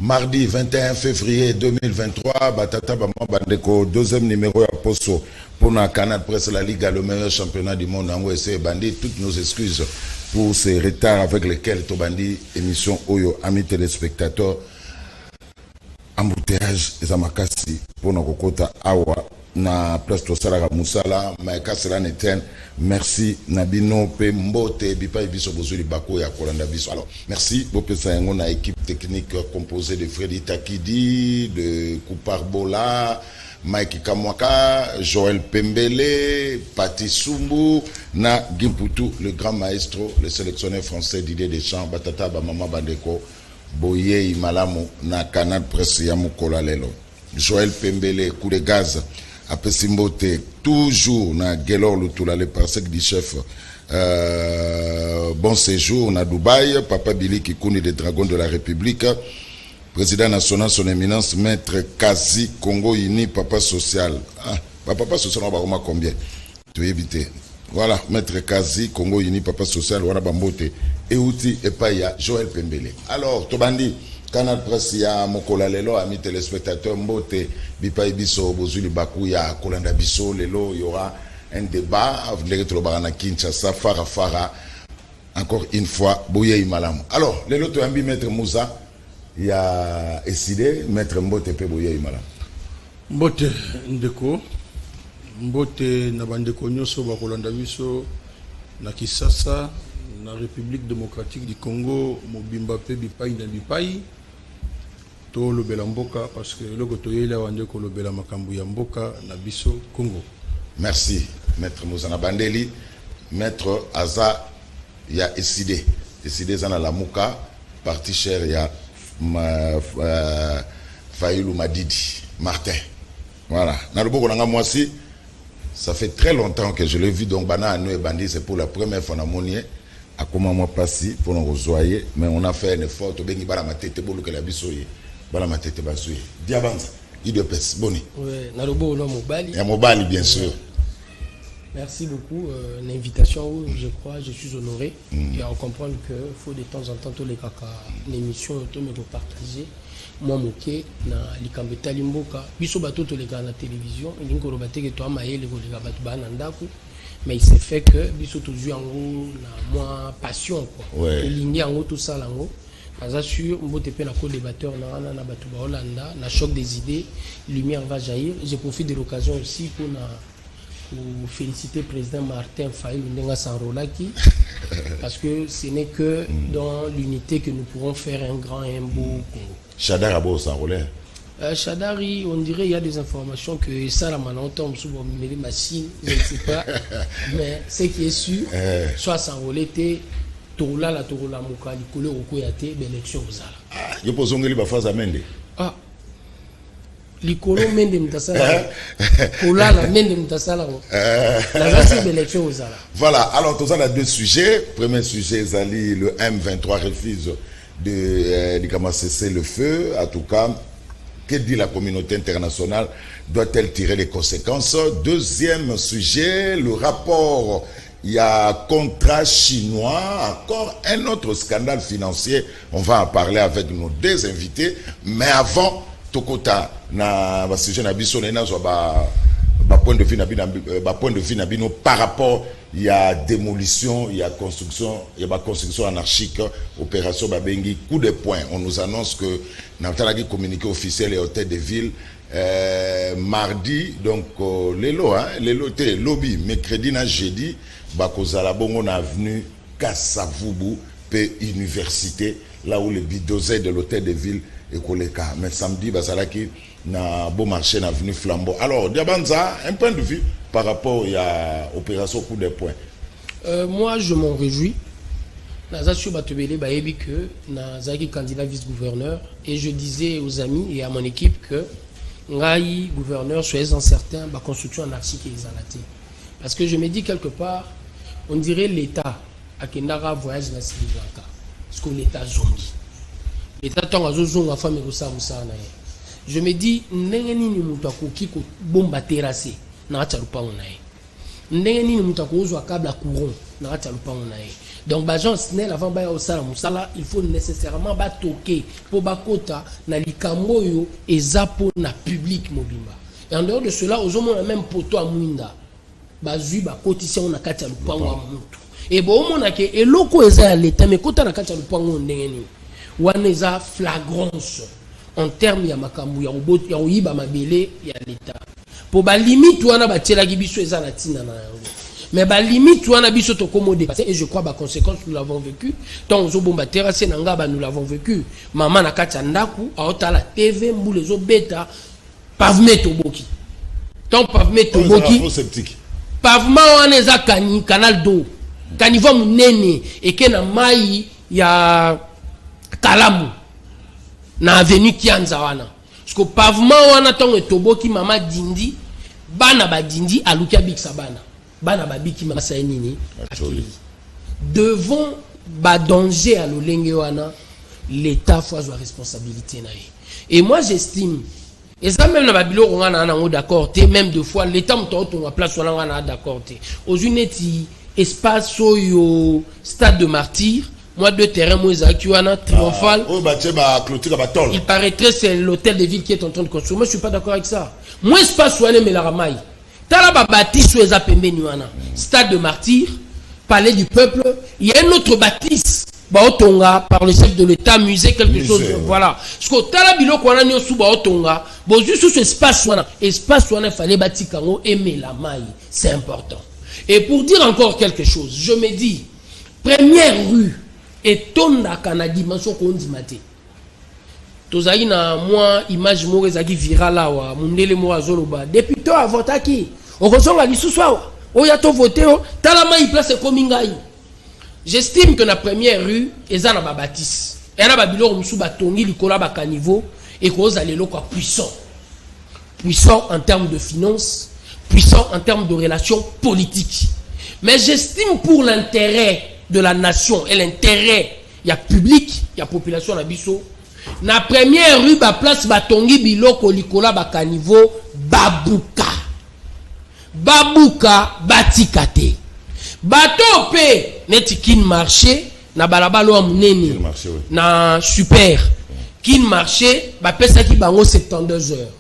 Mardi 21 février 2023, Batata Bama Bandeko, deuxième numéro à Poso pour la Canal Presse La Liga, le meilleur championnat du monde en OSC. Bandi, toutes nos excuses pour ces retards avec lesquels Tobandi, émission Oyo, amis téléspectateurs, embouteillage et Zamakasi pour nos Kokota Awa. Na place Tosala Moussala, Maïka Sela Neten, merci Nabino Pe Mbote, Bipa Ibiso Bozuli Bako ya Kolanda Biso. Alors, merci, Bopé Sayango, na équipe technique composée de Freddy Takidi, de Koupar Bola, Mike Kamwaka, Joël Pembele, Pati Sumbu, na Gimputu, le grand maestro, le sélectionneur français Didier Deschamps, Batata Bamama Bandeko, Boye Imalamu, na Canal Presse Yamukola Lelo. Joël Pembele, coup de gaz. Après Simbote, toujours na Gelor Lutula, le parsec du chef. Bon séjour na Dubaï, Papa Billy Kikouni des Dragons de la République, président national, son éminence, maître Kazi Congo Uni, papa social. Ah, papa social, on va voir combien. Tu veux éviter. Voilà, maître Kazi Congo Uni, papa social, voilà Bambote. Et Outi et Paya, Joël Pembele. Alors, Tobandi. Canal Presse ya Mokola Lelo, amis téléspectateurs, Mbote, Bipa Ibiso, Bozuli Bakou, ya Kolanda Biso, Lelo, il y aura un débat, Kinshasa, Fara, encore une fois, Bouye Imalam. Alors, Lelo, tu as mis Maître Moussa, il y a décidé, Maître Mbote, Pe Bouye Imalam. Mbote, Ndeko, Mbote, Nabandeko Nyoso, Bakolanda Biso, Nakisasa, la République démocratique du Congo, Mobimba Pe Bipai na Bipai. To le Belamboka parce que le gotoye la wande ko le Belamakambu ya mboka na biso Congo. Merci maître Mouzana Bandeli, maître Aza ya Eside zana la Muka, parti cher ya Faïlou Madidi, Martin. Voilà, na le boko nga moisi, ça fait très longtemps que je l'ai vu donc bana anu et bandi, c'est pour la première fois na monier. À comment moi passer pour nous rejoindre, mais on a fait un effort, to bengi bala matete bolu que la bisoye. Voilà ma tête basouée. Diabanza, il de pes, boni. Oui, Narobo no Mobali. Et Mobali, bien sûr. Merci beaucoup. L'invitation, je crois, je suis honoré. Et à comprendre qu'il faut de temps en temps, tous les caca, l'émission, tout me partager. Moi, moké, na likambeta limboka. Biso bateau, tous les gars à la télévision. Il y a un que toi, maïe, les gars, banandaku. Mais il s'est fait que biso toujours en haut, na moins passion, quoi. Ouais. Il y a en haut tout ça, là, en haut. Sûr, on na co-débatteur na Batouba Hollanda, na choc des idées, lumière va jaillir. Je profite de l'occasion aussi pour féliciter le président Martin Faïl Ndenga Sanrolaki, parce que ce n'est que dans l'unité que nous pourrons faire un grand et un beau Congo. Chadar Abo Sanrolais. Chadari, on dirait il y a des informations que ça la maintenant tombe sous les machines, je ne sais pas, mais ce qui est sûr, soit Sanrolais Toula la Toula Mouka, les couleurs au Koyate, l'élection aux Ala. Ah, je pose un peu de Mende. Ah, les couleurs Mende Mtassala. Koula la Mende Mtassala. La version d'élection aux Ala. Voilà, alors tous a deux sujets. Premier sujet, Zali, le M23 refuse de comment cesser le feu. En tout cas, que dit la communauté internationale? Doit-elle tirer les conséquences? Deuxième sujet, le rapport. Il y a contrat chinois, encore un autre scandale financier. On va en parler avec nos deux invités. Mais avant, Tokota, na sujet na biso na point de vue nabino par rapport il y a démolition, il y a construction anarchique, opération Babengi, coup de poing. On nous annonce que dans le communiqué officiel et hôtel de ville mardi donc lelo lobby mercredi na jeudi bakozala bongo na avenue Kassavubu pe université là où le bidozé de l'hôtel de ville est koleka, mais samedi bazalaki na beau marché na avenue Flambeau. Alors Diabanza, un point de vue par rapport à opération coup de poing. Moi je m'en réjouis. Nazashu Batubele baebi que nazaki candidat vice-gouverneur et je disais aux amis et à mon équipe que ngai gouverneur soyez incertain ba construction anarchique et isolée. Parce que je me dis quelque part, on dirait l'État à Kendara voyage dans Sri Lanka. Parce que l'État zombie. L'État tant à zozon à femme et ça. Je me dis, n'engeni ni mutaku qui ko bomba terrassé na charupa onaye. ndenge nini mutu akozwa câble à courant na kati ya lupango na ye. Donc bagent SNEL avant baya osala musala il faut nécessairement batoke po bakota na likambo oyo eza po na public mobimba. Et en dehors de cela ozomona même poto a mwinda bazui bakotisi na kati ya lupango ya mutu. Et bon omona ke eloko eza ya leta mais kota na kati ya lupango ndenge nini wana eza flagrance en termes ya makambo ya robot ya oyiba mabele ya leta. Po ba limite wana batielaki biso eza na tina na yango. Mais ba limite wana biso to komo dépasser et je crois ba conséquence nous l'avons vécu. Tant zo bomba terrasse na ngaba nous l'avons vécu. Maman na kati ndaku aota la TV mbule zo beta pavement toboki. Tant pavement toboki. Pavement wana eza canal d'eau. Caniveau munene et ke na mai ya Kalamu na avenue Kianza wana. Parce que pavement wana tongo toboki mama dindi bana ba dindi alukia biksa bana. Bana ba biki mama sainini. Devant ba danger à l'olenge wana l'état faut avoir responsabilité na. Et moi j'estime et ça même na babilo ngana na d'accord té même deux fois l'état mto on place wana ngana d'accord té. Aux uneti espace yo stade de martyr. Moi, deux terrains, moi, triomphal. Il paraîtrait c'est l'hôtel de ville qui est en train de construire. Moi, je ne suis pas d'accord avec ça. Moi, c'est pas soigné, mais la ramaille. Talaba bâtisse sur les apembenuana. Stade de martyr, palais du peuple. Il y a un autre bâtisse. Baotonga, par le chef de l'État, musée, quelque chose. Voilà. Parce que Talabilo, qu'on a mis sous Baotonga, bon, juste ce espace, espace, il fallait bâtir Kango, aimer la maille. C'est important. Et pour dire encore quelque chose, je me dis, première rue, et tonda kana dimension ko ndimate tozali na moi image mo ezaki viral wa mundele mo azoloba depuis to avotaki okosonga lisuswa oya to voter talama i place ko mingai. J'estime que la première rue eza na babatis et na babilo musu batongi likola ba caniveau et ko za lelo kwa puissant en termes de finances, puissant en termes de relations politiques. Mais j'estime pour l'intérêt de la nation et l'intérêt il y a public, il y a population na biso na première rue ba place batongi biloko likola ba caniveau babuka batikate bato pe neti kin marché na balabalo ya munene na super kin marché ba pesa ki bango 72 heures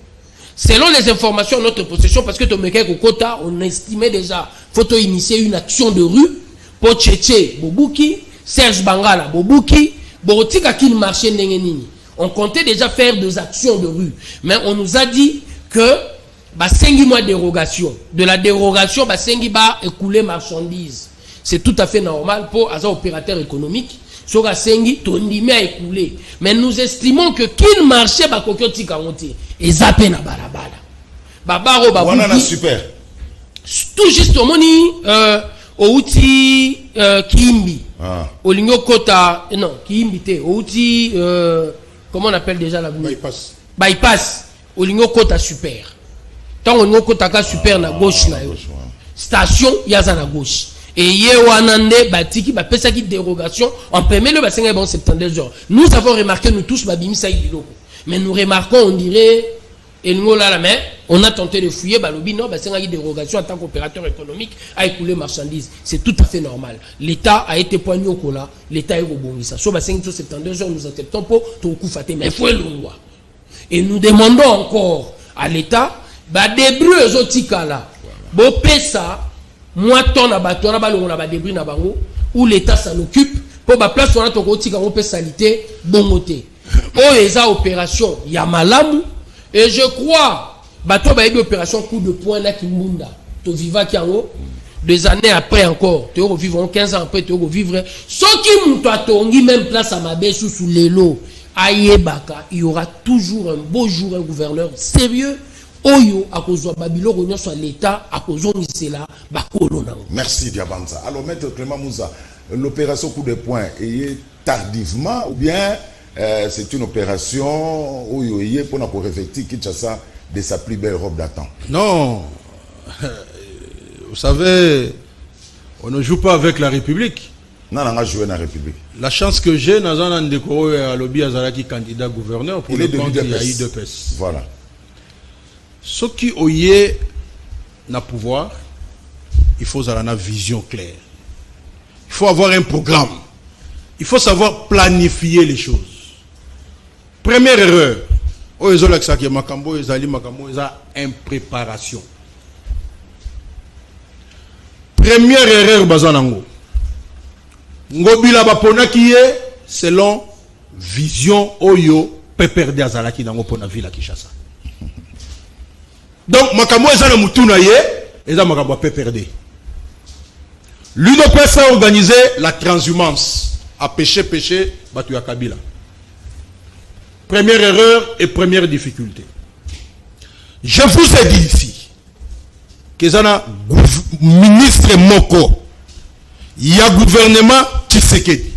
selon les informations de notre possession parce que Tomeke Kokota on estimait déjà faut initier une action de rue pour Tchétché Bobuki, Serge Bangala Bobuki, Borotika qui marchait n'engenini. On comptait déjà faire des actions de rue, mais on nous a dit que bah 5 mois de dérogation. De la dérogation, bah 5 ba écouler marchandises. C'est tout à fait normal pour un opérateur économique. Sur la 5 tondime à écouler. Mais nous estimons que qui marchait bah kokiotika monter et zappé na balabala. Babaro Babuki. On a super. Tout juste au moni outi Kiimbi Olingo Kota non Kiimbi te outi comment on appelle déjà la bypass Olingo Kota super tant Olingo Kota ka super na gauche na yo station yaza na gauche et ye wanande batiki ba pesa ki dérogation en permet le bassin bon 72 heures. Nous avons remarqué nous tous babimisa iloko mais nous remarquons on dirait et nous là la main on a tenté de fouiller balobi non bah c'est une dérogation en tant qu'opérateur économique à écouler marchandises. C'est tout à fait normal. L'État a été poigné au cola, l'État est rebondissant. Sur 72 heures nous acceptons pour tout coup faté mais faut le loi. Et nous demandons encore à l'État bah débris aux autres là. Bo pesa moi ton abato na balongo na ba débris na bango où l'État s'en occupe pour ba place on a to ko tika on peut salité bongoté. Oh eza opération ya malamu. Et je crois, bateau ba une opération coup de poing na Kimbunda, to viva kiango, 2 années après encore, tu revivre 15 ans après tu revivre. Ce qui muto atongi même place à Mabesu sous l'élo, ayebaka, il y aura toujours un beau jour un gouverneur sérieux. Oyo a cause Babylone réunion sur l'État à cause de là bakolo nango. Merci Diabanza. Alors maître Clément Moussa, l'opération coup de poing est tardivement ou bien c'est une opération où il y a pour revêtir Kinshasa de sa plus belle robe d'attente. Non, vous savez, on ne joue pas avec la République. Non, on a joué dans la République. La chance que j'ai, dans un décoro à lobby Azaraki candidat gouverneur pour le compte de l'IDPS. Voilà. Ce qui oyé n'a pouvoir, il faut avoir une vision claire. Il faut avoir un programme. Il faut savoir planifier les choses. Première erreur, impréparation. Première erreur, bazanango. Ngobila bapona qui est selon vision oyo peperde azalaki nango pona ville Kinshasa. Donc makambo ezana mutuna ye, eza makambo peperde. L'UDPS a organisé la transhumance à pécher batu ya Kabila. Première erreur et première difficulté. Je vous ai dit ici que zana ministre Moko, il y a gouvernement Tshisekedi.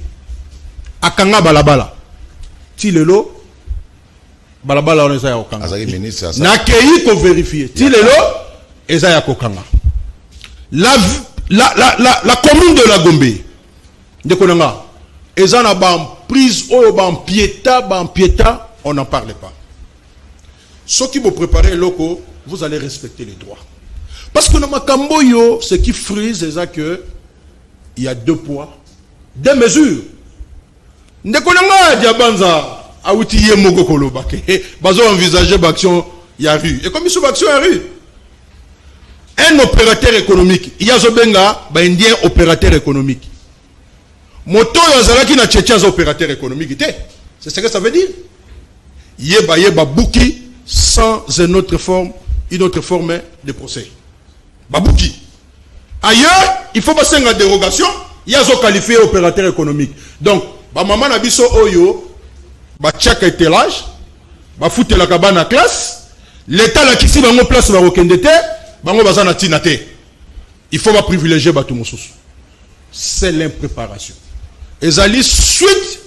Akanga balabala. Tilelo balabala on eza ya okanga. Na kei ko vérifier. Tilelo eza ya kokanga. La commune de la Gombe, de Konanga, eza na ba prise oyo ba piéta, on n'en parle pas. Ceux qui vous préparez locaux, vous allez respecter les droits. Parce que dans makambo yo, ce qui frise, c'est que il y a 2 poids, 2 mesures. Ndekonanga diabanza awuti ye mogo koloba ke bazo envisager l'action ya rue. Et comme ils sont action ya rue, un opérateur économique, il y a zobenga ba indien opérateur économique. Moto yazalaki na tchétchia opérateur économique té. C'est ce que ça veut dire. Yeba bouki sans une autre forme de procès. Babouki. Ailleurs, il faut passer une dérogation, il y a qualifié opérateur économique. Donc, ba maman na biso oyo, ba tchaka ételage, ba foute la cabane à classe, l'état la kisi bango place ba okendete, bango bazana tinate. Il faut pas privilégier ba tout mosusu. C'est l'impréparation. Ezali suite,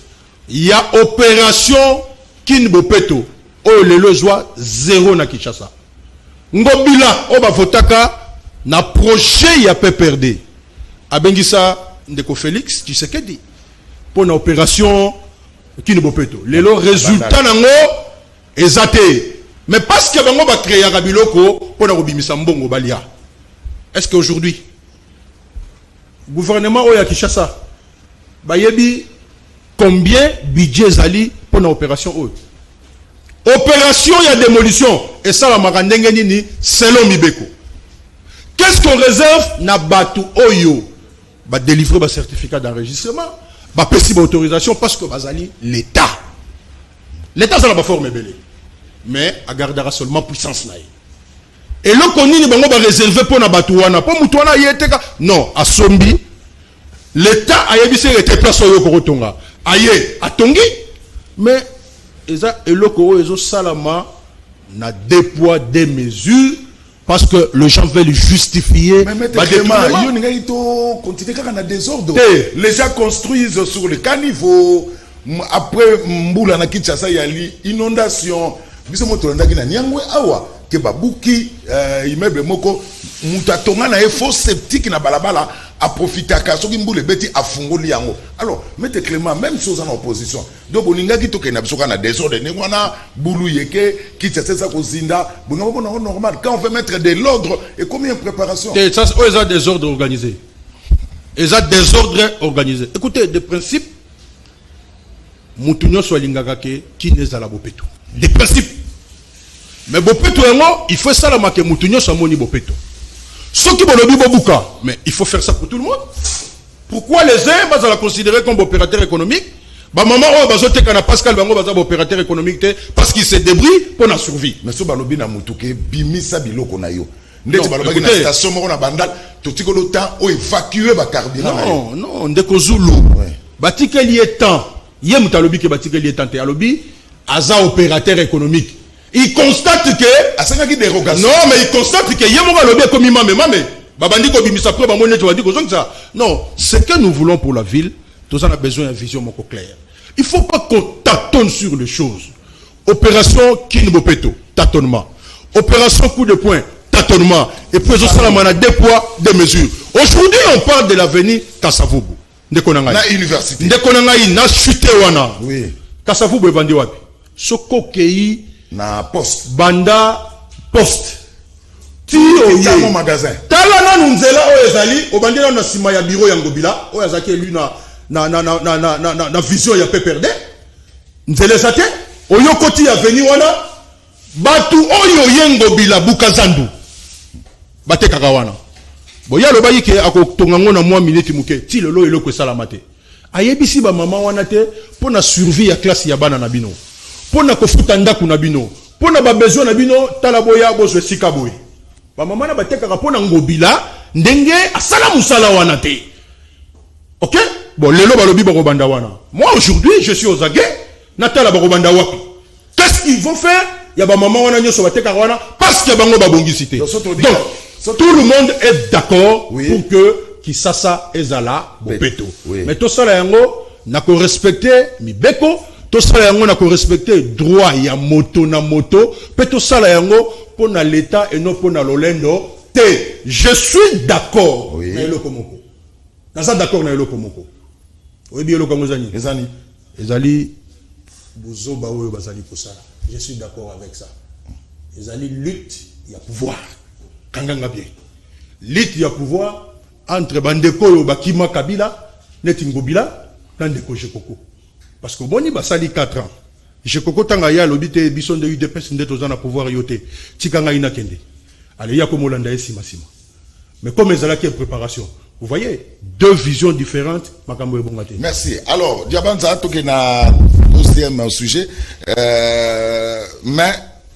il y a opération Kinbopeto. Oh le lojwa 0 na Kinshasa. Ngobila oba votaka na projet ya PPRD. Abengisa ndeko Félix Tshisekedi pour na opération Kinbopeto. Lelo résultat nango ezate. Mais parce que bango ba créer rabiloko pour na kobimisa mbongo balia. Est-ce qu'aujourd'hui gouvernement oya Kinshasa bayebi combien budget zali pour na opération oyo? Opération ya démolition et ça la makandenge nini selon Mibeko. Qu'est-ce qu'on réserve na batu oyo ba délivrer ba certificat d'enregistrement, ba pesi ba autorisation parce que bazali l'état. L'état ça la ba forme belé. Mais a gardera seulement puissance na. Et le konini bango ba réserver pour na batu wana, pour mutu wana yeteka. Non, a sombi l'état a yebisi était place oyo ko rotonga. Aye atongi mais eza eloko ezo salama na 2 poids 2 mesures parce que les gens veulent justifier. Mais les gens construisent sur le caniveau. Après Mboula na Kinshasa yali inondation. Biso moto ndaki na Nyangwe awa ke babuki immeuble moko mutatonga na faux septique na balabala a profiter à soki Mboule beti afungoli yango. Alors mettez Clément même chose en opposition. Donc boninga ki toke na bisoka na désordre ne wana boulou yeke ki tsa sa kozinda bonga bon normal quand on veut mettre de l'ordre et combien de préparation. Et ça ils ont des ordres organisés. Ils ont des ordres organisés. Écoutez de principe mutunyo so lingaka ke ki nezala bopeto. Des principes. Mais bopeto yango il faut ça la make mutunyo so moni bopeto. Ceux qui vont bobuka, mais il faut faire ça pour tout le monde. Pourquoi les uns vont la considérer comme opérateur économique? Bah maman bazo te kana Pascal bango baza opérateur économique parce qu'il se débrouille pour la survie. Mais ce balobi na mutuke bimisa biloko na yo. Ndeti balobi na station moko na bandal totiko le temps o évacuer ba carburant. Non, ndeko Zulu. Batike lié temps. Yé mutalobi ke batike lié temps te alobi aza opérateur économique. Il constate que dérogation. Non, mais il constate que Yemoga lobby comme imam babandi ko bimisa pro ba monne to dit ko ça. Non, ce que nous voulons pour la ville, tout ça on a besoin d'une vision moko claire. Il faut pas qu'on tâtonne sur les choses. Opération Kinbopeto, tâtonnement. Opération coup de poing, tâtonnement. Et puis on a 2 poids 2 mesures. Aujourd'hui, on parle de l'avenir Kasavubu. Na université. Ndekonanga na chute wana. Oui. Kasavubu evandi wapi? Soko kei na poste banda poste ti au magasin tala na nzela o ezali obandela na sima ya bureau ya Ngobila oyo azaki élu na vision ya PPRD nzele zate oyo koti ya veni wana batu oyo yengobila bukazandu batekaka wana boya lo bayike akotonga ngona mwa minute muke ti lelo eloko esala te ayebisi ba mama wana te pona survie ya classe ya bana na bino pona kofuta ndaku na bino pona ba besoin na bino tala boya bozwe sika boy ba mama na batekaka pona ngobila ndenge asala musala wana te. OK, bon lelo balobi bako banda wana. Moi aujourd'hui je suis aux aguets natala bako banda wapi. Qu'est-ce qu'ils vont faire? Ya ba mama wana nyoso batekaka wana parce que bango ba bongisi te. Donc tout le monde est d'accord pour que Kisasa ezala bopeto. Mais to sala yango na ko respecter mibeko, to sala yango na ko respecter droit ya moto na moto, pe to sala yango pour na l'état et non pour na lolendo te. Je suis d'accord na eloko moko. Naza d'accord na eloko moko. Oyebi eloko ngozani. Ezali bozoba oyo bazali kosala. Je suis d'accord avec ça. Ezali lutte ya pouvoir. Kanganga bien. Lutte ya pouvoir entre bandeko yo bakima Kabila neti Ngobila na ndeko Jekoko. Parce que boni basali 4 ans. Jekoko tanga ya lobite bison de UDPS ndeto za na pouvoir yote. Tikanga ina kende. Allez ya komolanda esi masima. Mais comme ezala qui est préparation. Vous voyez, deux visions différentes. Merci. Alors, Diabanza, tout qui na deuxième sujet, mais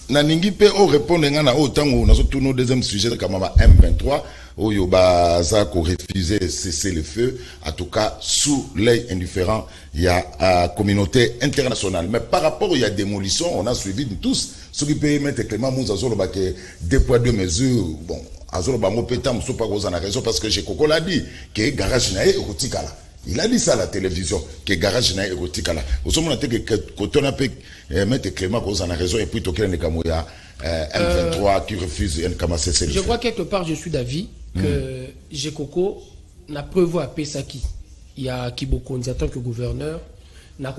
na ningi pe o répondre ngana autant ou na surtout nos deuxième sujet comme M23 où yoba za ko refuser cesser le feu en tout cas sous l'œil indifférent il y a communauté internationale. Mais par rapport il y a démolition, on a suivi tous ceux qui peuvent mettre Clément Mouzazolo ba que 2 poids 2 mesures. Bon, azolo bango petam so pas cause na raison parce que Jekoko l'a dit que garage na erotikala. Il a dit ça à la télévision, que garage na erotikala. Au sommet on a que quand on a pu mettre Clément cause na raison et puis toquer les Kamoya M23 qui refuse un Kamassé. Je crois quelque part je suis d'avis que Jekoko n'a prévu à Pesaki. Il y a Kiboko en tant que gouverneur n'a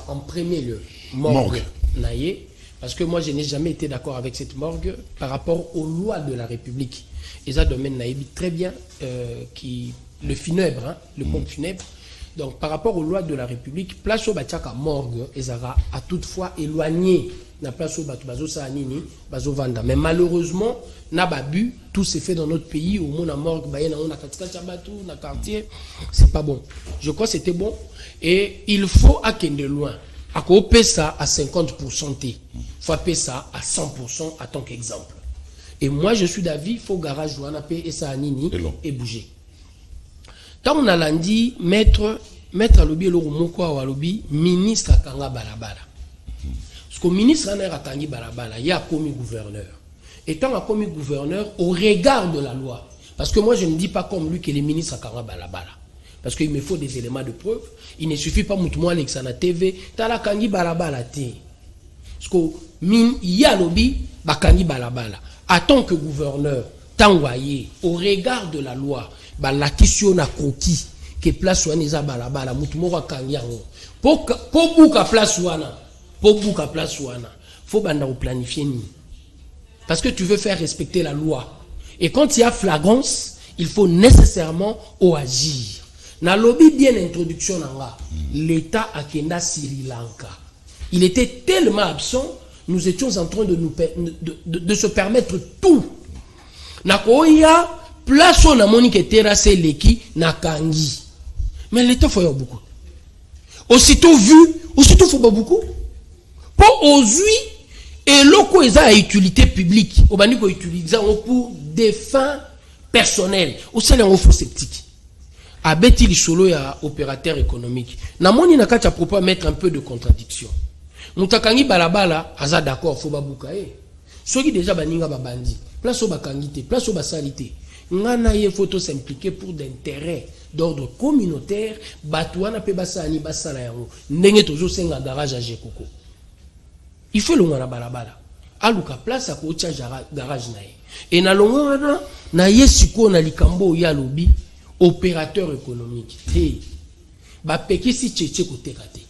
en premier lieu morgue naïe. Parce que moi, je n'ai jamais été d'accord avec cette morgue par rapport aux lois de la République. Et ça, domaine naïbi très bien, le funèbre, hein, le pompe funèbre. Donc, par rapport aux lois de la République, place au Batiaka morgue, Ezara a toutefois éloigné la place au Bazo Saanini, Bazo Vanda. Mais malheureusement, Nababu, tout s'est fait dans notre pays, au monde à morgue, on a Katika Tchabatou, on a quartier. C'est pas bon. Je crois que c'était bon. Et il faut akende loin. À couper ça à 50%, il faut appeler ça à 100% en tant qu'exemple. Et moi, je suis d'avis, il faut garage Douanapé et ça Nini et bouger. Tant on a lundi, mettre à l'obi le Rumoko ou à l'obi, ministre à Kanga Balabala. Parce que le ministre à Kangi Balabala, il y a commis gouverneur. Et tant a commis gouverneur au regard de la loi. Parce que moi, je ne dis pas comme lui que les ministres à Kanga Balabala. Parce qu'il me faut des éléments de preuve. Il ne suffit pas de moi Alexandre TV. Tala kangi balabala te. Parce que il y a lobby bakangi balabala. En tant que gouverneur, tanwaye au regard de la loi, la question na croquis que place wana balabala mutumoro kangi yango. Pour bouka place wana, faut banda planifier ni. Parce que tu veux faire respecter la loi. Et quand il y a flagrance, il faut nécessairement agir. Na lobby bien introduction nanga, l'État a kenda Sri Lanka. Il était tellement absent, nous étions en train de se permettre tout. Na koya place on a monique terrassé leki na kangi. Mais l'État faut y avoir beaucoup. Aussitôt vu, aussitôt faut pas beaucoup. Pour aujourd'hui et loko eza à utilité publique, au bani ko utiliser pour des fins personnelles. Au salaire au faux sceptique. Abeti lisolo ya opérateur économique. Na moni na kati a propos mettre un peu de contradiction. Mutakangi balabala aza d'accord faut babuka Soki déjà baninga babandi. Place au bakangité, place au basalité. Ngana ye photo s'impliquer pour d'intérêt d'ordre communautaire, batouana pe basani basala yango. Ndenge tozo senga garage à Jekoko. Il faut le ngana balabala. Aluka place à kocha garage nae. Et na longona na yesiko na likambo ya lobi opérateur économique. Ba pekisi tchétché côté kate.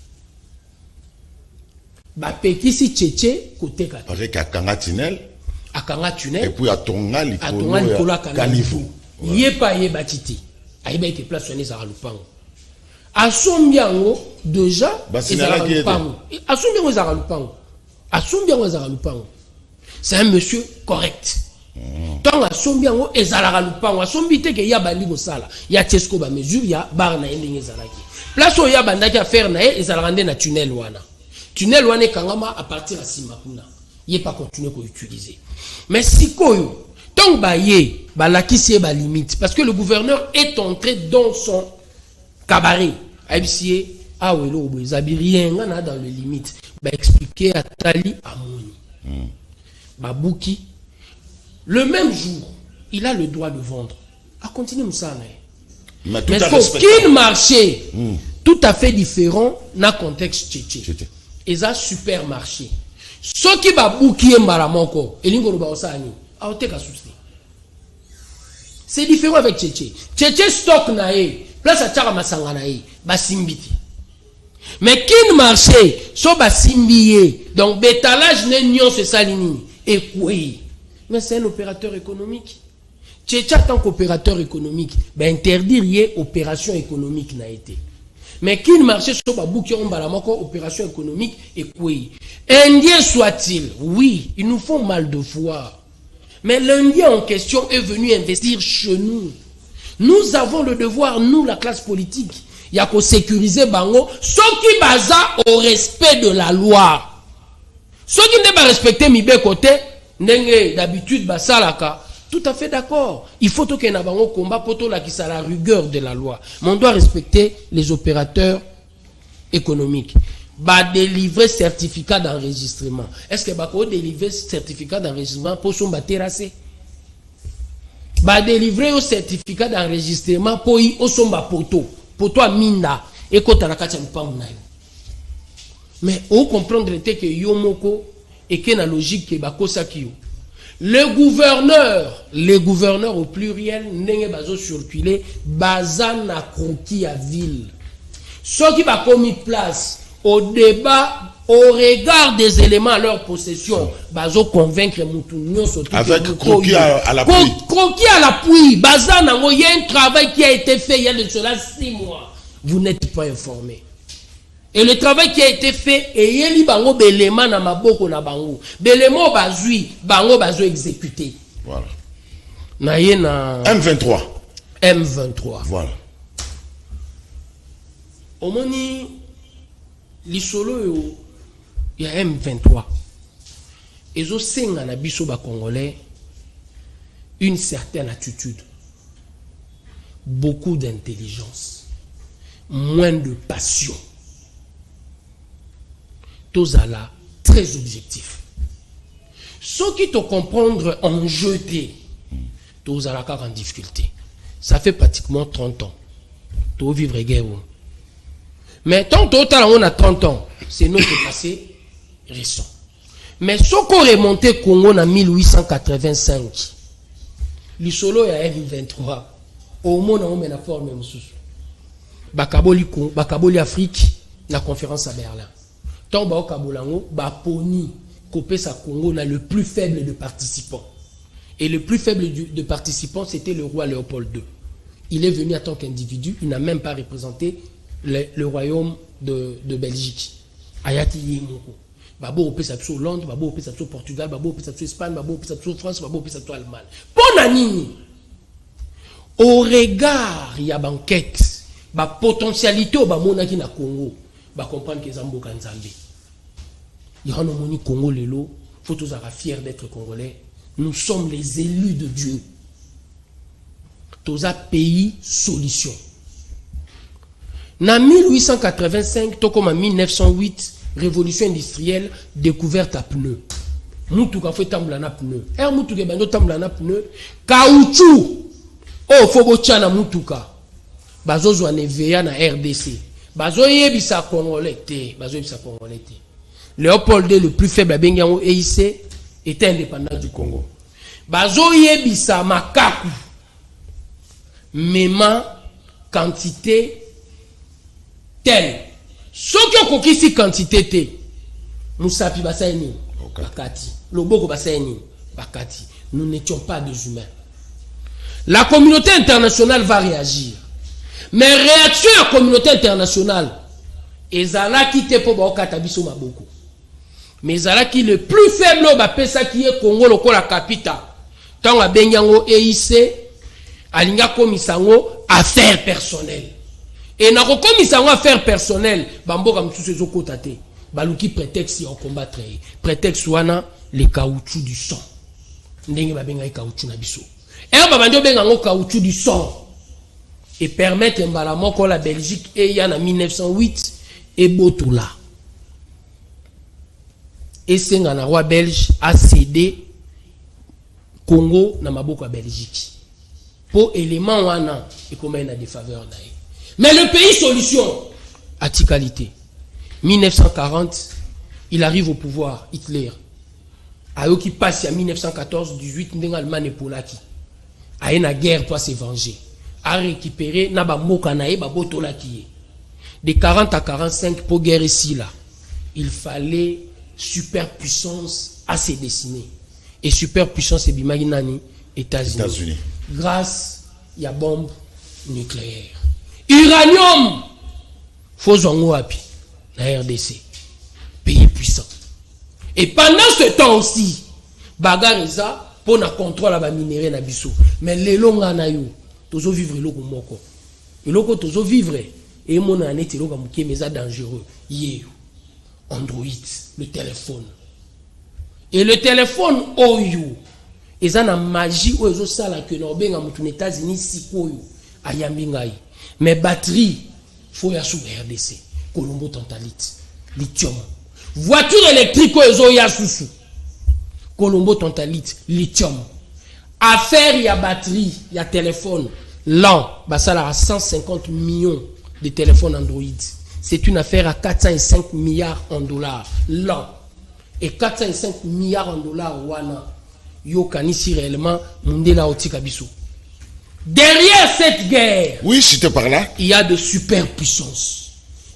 Ba pekisi tchétché côté kate. Avec Akanga tunnel. Akanga tunnel. Et puis à Tonga likolo Kanifou. Yepa yeba titi. Ayeba ete place soigner za lupango. Asombiango déjà ezala lupango. Asombiango za lupango. Asombiango za lupango. C'est un monsieur correct. Tant asombiango ezala lupango. Asombi te ke ya bali mosala. Ya Tesco ba mesure ya bar na endenge ezalaki. Place o ya bandaki affaire na ezala rende na tunnel wana. Tunnel wana kangama à partir à Simakuna. Il pas continuer à utiliser. Mais si koyo, tant baye, balakisi ba limite parce que le gouverneur est entré dans son cabaret. Abisie ah oui lo bozabi rien na dans les limites. Ba expliquer à Tali Amoni. Babouki le même jour, il a le droit de vendre. A continuer msana. Mais aucun marché tout à fait différent dans le contexte tchétché. Et ça, supermarché. Ce qui va bouquer Maramoko, et l'ingoro baosani, a ôté qu'à souci. C'est différent avec Tchétché. Tchétché stock nae, place à Tchara Masanga nae, basimbiti. Mais qui marché, so basimbiye, donc bétalage n'est nion se salini, et quoi? Mais c'est un opérateur économique. Tchétché, tant qu'opérateur économique, ben interdire y opération économique n'a été. Mais qui marché sur Babouki on balamako opération économique et quoi? Indien soit-il, oui, ils nous font mal de foi. Mais l'Indien en question est venu investir chez nous. Nous avons le devoir, nous, la classe politique, il y a qu'à sécuriser Bango, ceux qui basent au respect de la loi. Ceux qui ne pas respecter Mibé côté, d'habitude, Basalaka. Tout à fait d'accord. Il faut que nous ayons un combat pour la rigueur de la loi. Mais on doit respecter les opérateurs économiques. Bah délivrer certificat d'enregistrement. Est-ce que bah délivrer certificat d'enregistrement pour son terrasser? Bah délivrer un certificat d'enregistrement pour y au son poto. Pour toi minda et kota la kacha mpamuna. Mais on comprendre que yomoko et que la logique que bah kosakio. Les gouverneurs au pluriel, n'ayez pas circulé, bazan a croquis à ville. Ceux qui va commis place au débat, au regard des éléments à leur possession, bazo convaincre Moutounion avec croquis à l'appui. Croquis à l'appui, bazan a il y a un travail qui a été fait il y a de cela 6 mois. Vous n'êtes pas informé. Et le travail qui a été fait, et il y a bango belema na maboko na bango. Belemo bazui, bango bazo exécuté. Voilà. Na yena M23. M23. Voilà. Omoni lisolo yo ya M23. Ezo senga na biso ba Congolais une certaine attitude. Beaucoup d'intelligence. Moins de passion. Tozala très objectif. Ceux qui te comprendre en jeté, Tozala en difficulté. Ça fait pratiquement 30 ans. Tu vivre guerre. Mais tant total on a 30 ans, c'est notre passé récent. Mais ce qu'on remonté Congo en 1885, l'isolo ya M23, au monde on met la forme Bakaboli Afrique, la conférence à Berlin. Tant ba Kabolango, ba poni copé sa Congo na le plus faible de participants. Et le plus faible de participants, c'était le roi Léopold II. Il est venu en tant qu'individu, il n'a même pas représenté le royaume de Belgique. Ayati Yemoko. Babo opé sa Hollande, babo opé sa Portugal, babo opé sa Espagne, babo opé sa France, babo opé sa Allemagne. Pour nani, au regard, il y a banquette, ba potentialité au ba monaki na Congo. Bah comprendre que Zambo Kanzambi. Il y a un moni Congo lelo, faut tous être fiers d'être congolais. Nous sommes les élus de Dieu. Tous pays solution. En 1885, tout comme en 1908, révolution industrielle, découverte à pneus. Moutou a fait tamblana pneu. Moutou a fait tamblana pneu. Caoutchouc. Oh, faut que tu aies Moutouka. Bazozo en EVA na RDC. Bazo yebisa Congolais te. Bazo yebisa Congolais te. Léopold II, le plus faible à Bengiango EIC, était indépendant du Congo. Bazo yebisa Makaku. Mema quantité telle. Ce qui ont ici quantité te. Moussapi Basaini. Bakati. Loboko Basaini. Bakati. Nous n'étions pas des humains. La communauté internationale va réagir. Mais réaction à la communauté internationale, ezala qui te po ba okatabiso maboko. Mais ezala qui le plus faible ba pesa qui est Congo lokola capitale. Tant a benyango EIC alinga komisango affaires personnelles. Et na ko komisango affaires personnelles, bamboka msusu ezokota te. Baluki prétexte ya combattre. Prétexte wana les caoutchouc du sang. Ndenge ba benga caoutchouc na biso. Et ba bandio benga ngo caoutchouc du sang. Et permettre mbalamoko la Belgique et il y en a 1908 et Botoula. Et c'est un roi belge a cédé Congo na maboko à Belgique. Pour élément wana et comment il a des faveurs d'ailleurs. Mais le pays solution à Tikalité. 1940, il arrive au pouvoir, Hitler. Ayo qui passe à 1914-18 ndenge Allemagne Polaki. A une guerre pour se venger. A récupéré na ba moka na e ba botola ki. De 40 à 45 pour guerre ici là. Il fallait superpuissance à se dessiner. Et superpuissance et bimagi nani États-Unis. Grâce à bombe nucléaire. Uranium faut zongo api na RDC. Pays puissant. Et pendant ce temps aussi, bagareza pour na contrôle la minerai na biso. Mais les longa na yo, tozo vivre loko moko. Loko tozo vivre et mon année te loka muke mais ça dangereux. Yé Android, le téléphone. Et le téléphone oyo, eza na magie o ezo sala que no benga mutu na États-Unis sikoyo ayambi ngai. Mais batterie faut ya sous RDC, Colombo tantalite, lithium. Voiture électrique oyo ya susu. Colombo tantalite, lithium. Affaire ya batterie, ya téléphone lent, basala à 150 millions de téléphones Android. C'est une affaire à 405 milliards en dollars lent. Et 405 milliards en dollars wana yo kanisi réellement mundela otika biso. Derrière cette guerre, oui, si tu par là, il y a de superpuissances.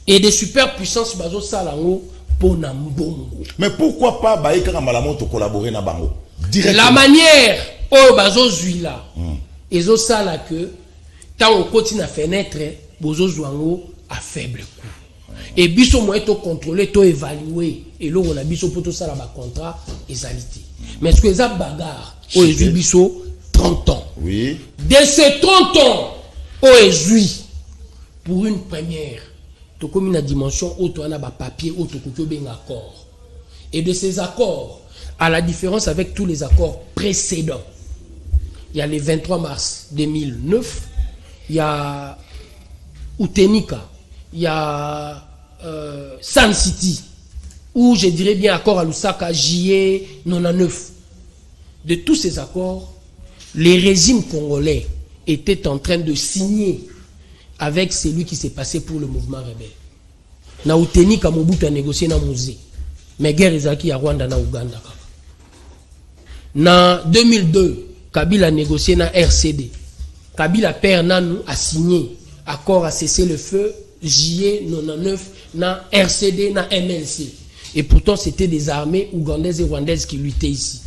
Et des superpuissances bazo salango pona mbongo. Mais pourquoi pas baïka malamoto collaborer na bango directement? La manière oh bazo zuila. Ezo sala que tant on continue à fenêtre bozo zwango à faible coût. Et biso moyen to contrôler, to évaluer et là on a biso pour tout ça là bas contrat ezalité. Mais ce que ça bagarre au biso 30 ans. Oui. De ces 30 ans au ezui pour une première to comme une dimension auto na ba papier auto ko ben accord. Et de ces accords à la différence avec tous les accords précédents. Il y a le 23 mars 2009, il y a Utenika, il y a Sun City, ou je dirais bien accord à Lusaka, JE 99. De tous ces accords, les régimes congolais étaient en train de signer avec celui qui s'est passé pour le mouvement rebelle. Na Utenika Mobutu a négocié na musée, mais guerre ezaki à Rwanda na Uganda. Na 2002, Kabila a négocié na RCD. Kabila père Nanou a signé accord à cesser le feu JE 99 na RCD na MLC. Et pourtant c'était des armées ougandaises et rwandaises qui luttaient ici.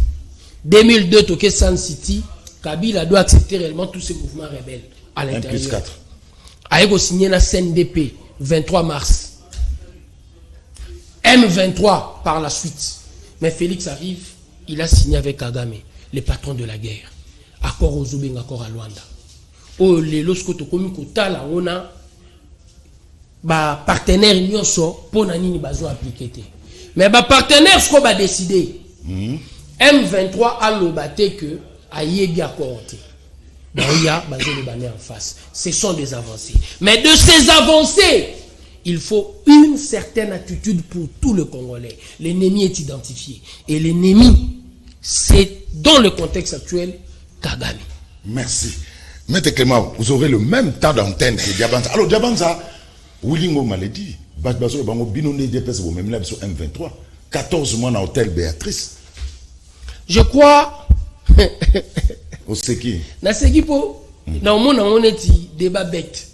2002 Toké Sun City, Kabila doit accepter réellement tous ces mouvements rebelles à l'intérieur. A signé na CNDP 23 mars. M23 par la suite. Mais Félix arrive, il a signé avec Kagame, les patrons de la guerre. Accord aux Zubeng, accord à Luanda. Oh, les lorsque tu commis kotala, on a ba partenaire nyonso pour nani bazo appliquer. Mais ba partenaire ce qu'on va décider. M23 a lobaté que ayebi accord. Il y a bazo le bané en face. Ce sont des avancées. Mais de ces avancées, il faut une certaine attitude pour tout le Congolais. L'ennemi est identifié. Et l'ennemi, c'est dans le contexte actuel, Kagame. Merci. Maître Clément, vous aurez le même temps d'antenne que Diabanza. Alors Diabanza, Willingo m'a dit, Bazo Bango Binone DPS, vous même là sur M23, 14 mois dans l'hôtel Béatrice. Je crois. Au Seki. Na Seki po, dans mon honnêteté, débat bête.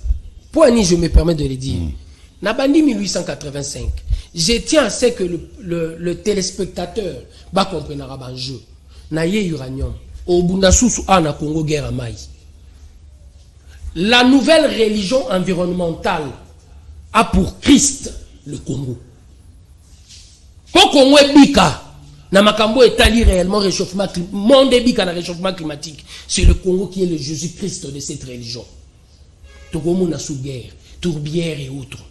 Pour Annie, je me permets de le dire. Nabandi 1885. Je tiens à ce que le téléspectateur va comprendre un jeu. Naye uranium. Au Bundasusu a na Congo guerre à Maï. la nouvelle religion environnementale a pour Christ le Congo. Pour Congo est bika, na makambo étali réellement réchauffement climatique, monde est bika na réchauffement climatique. C'est le Congo qui est le Jésus-Christ de cette religion. Togomo na sous guerre, tourbière et autres.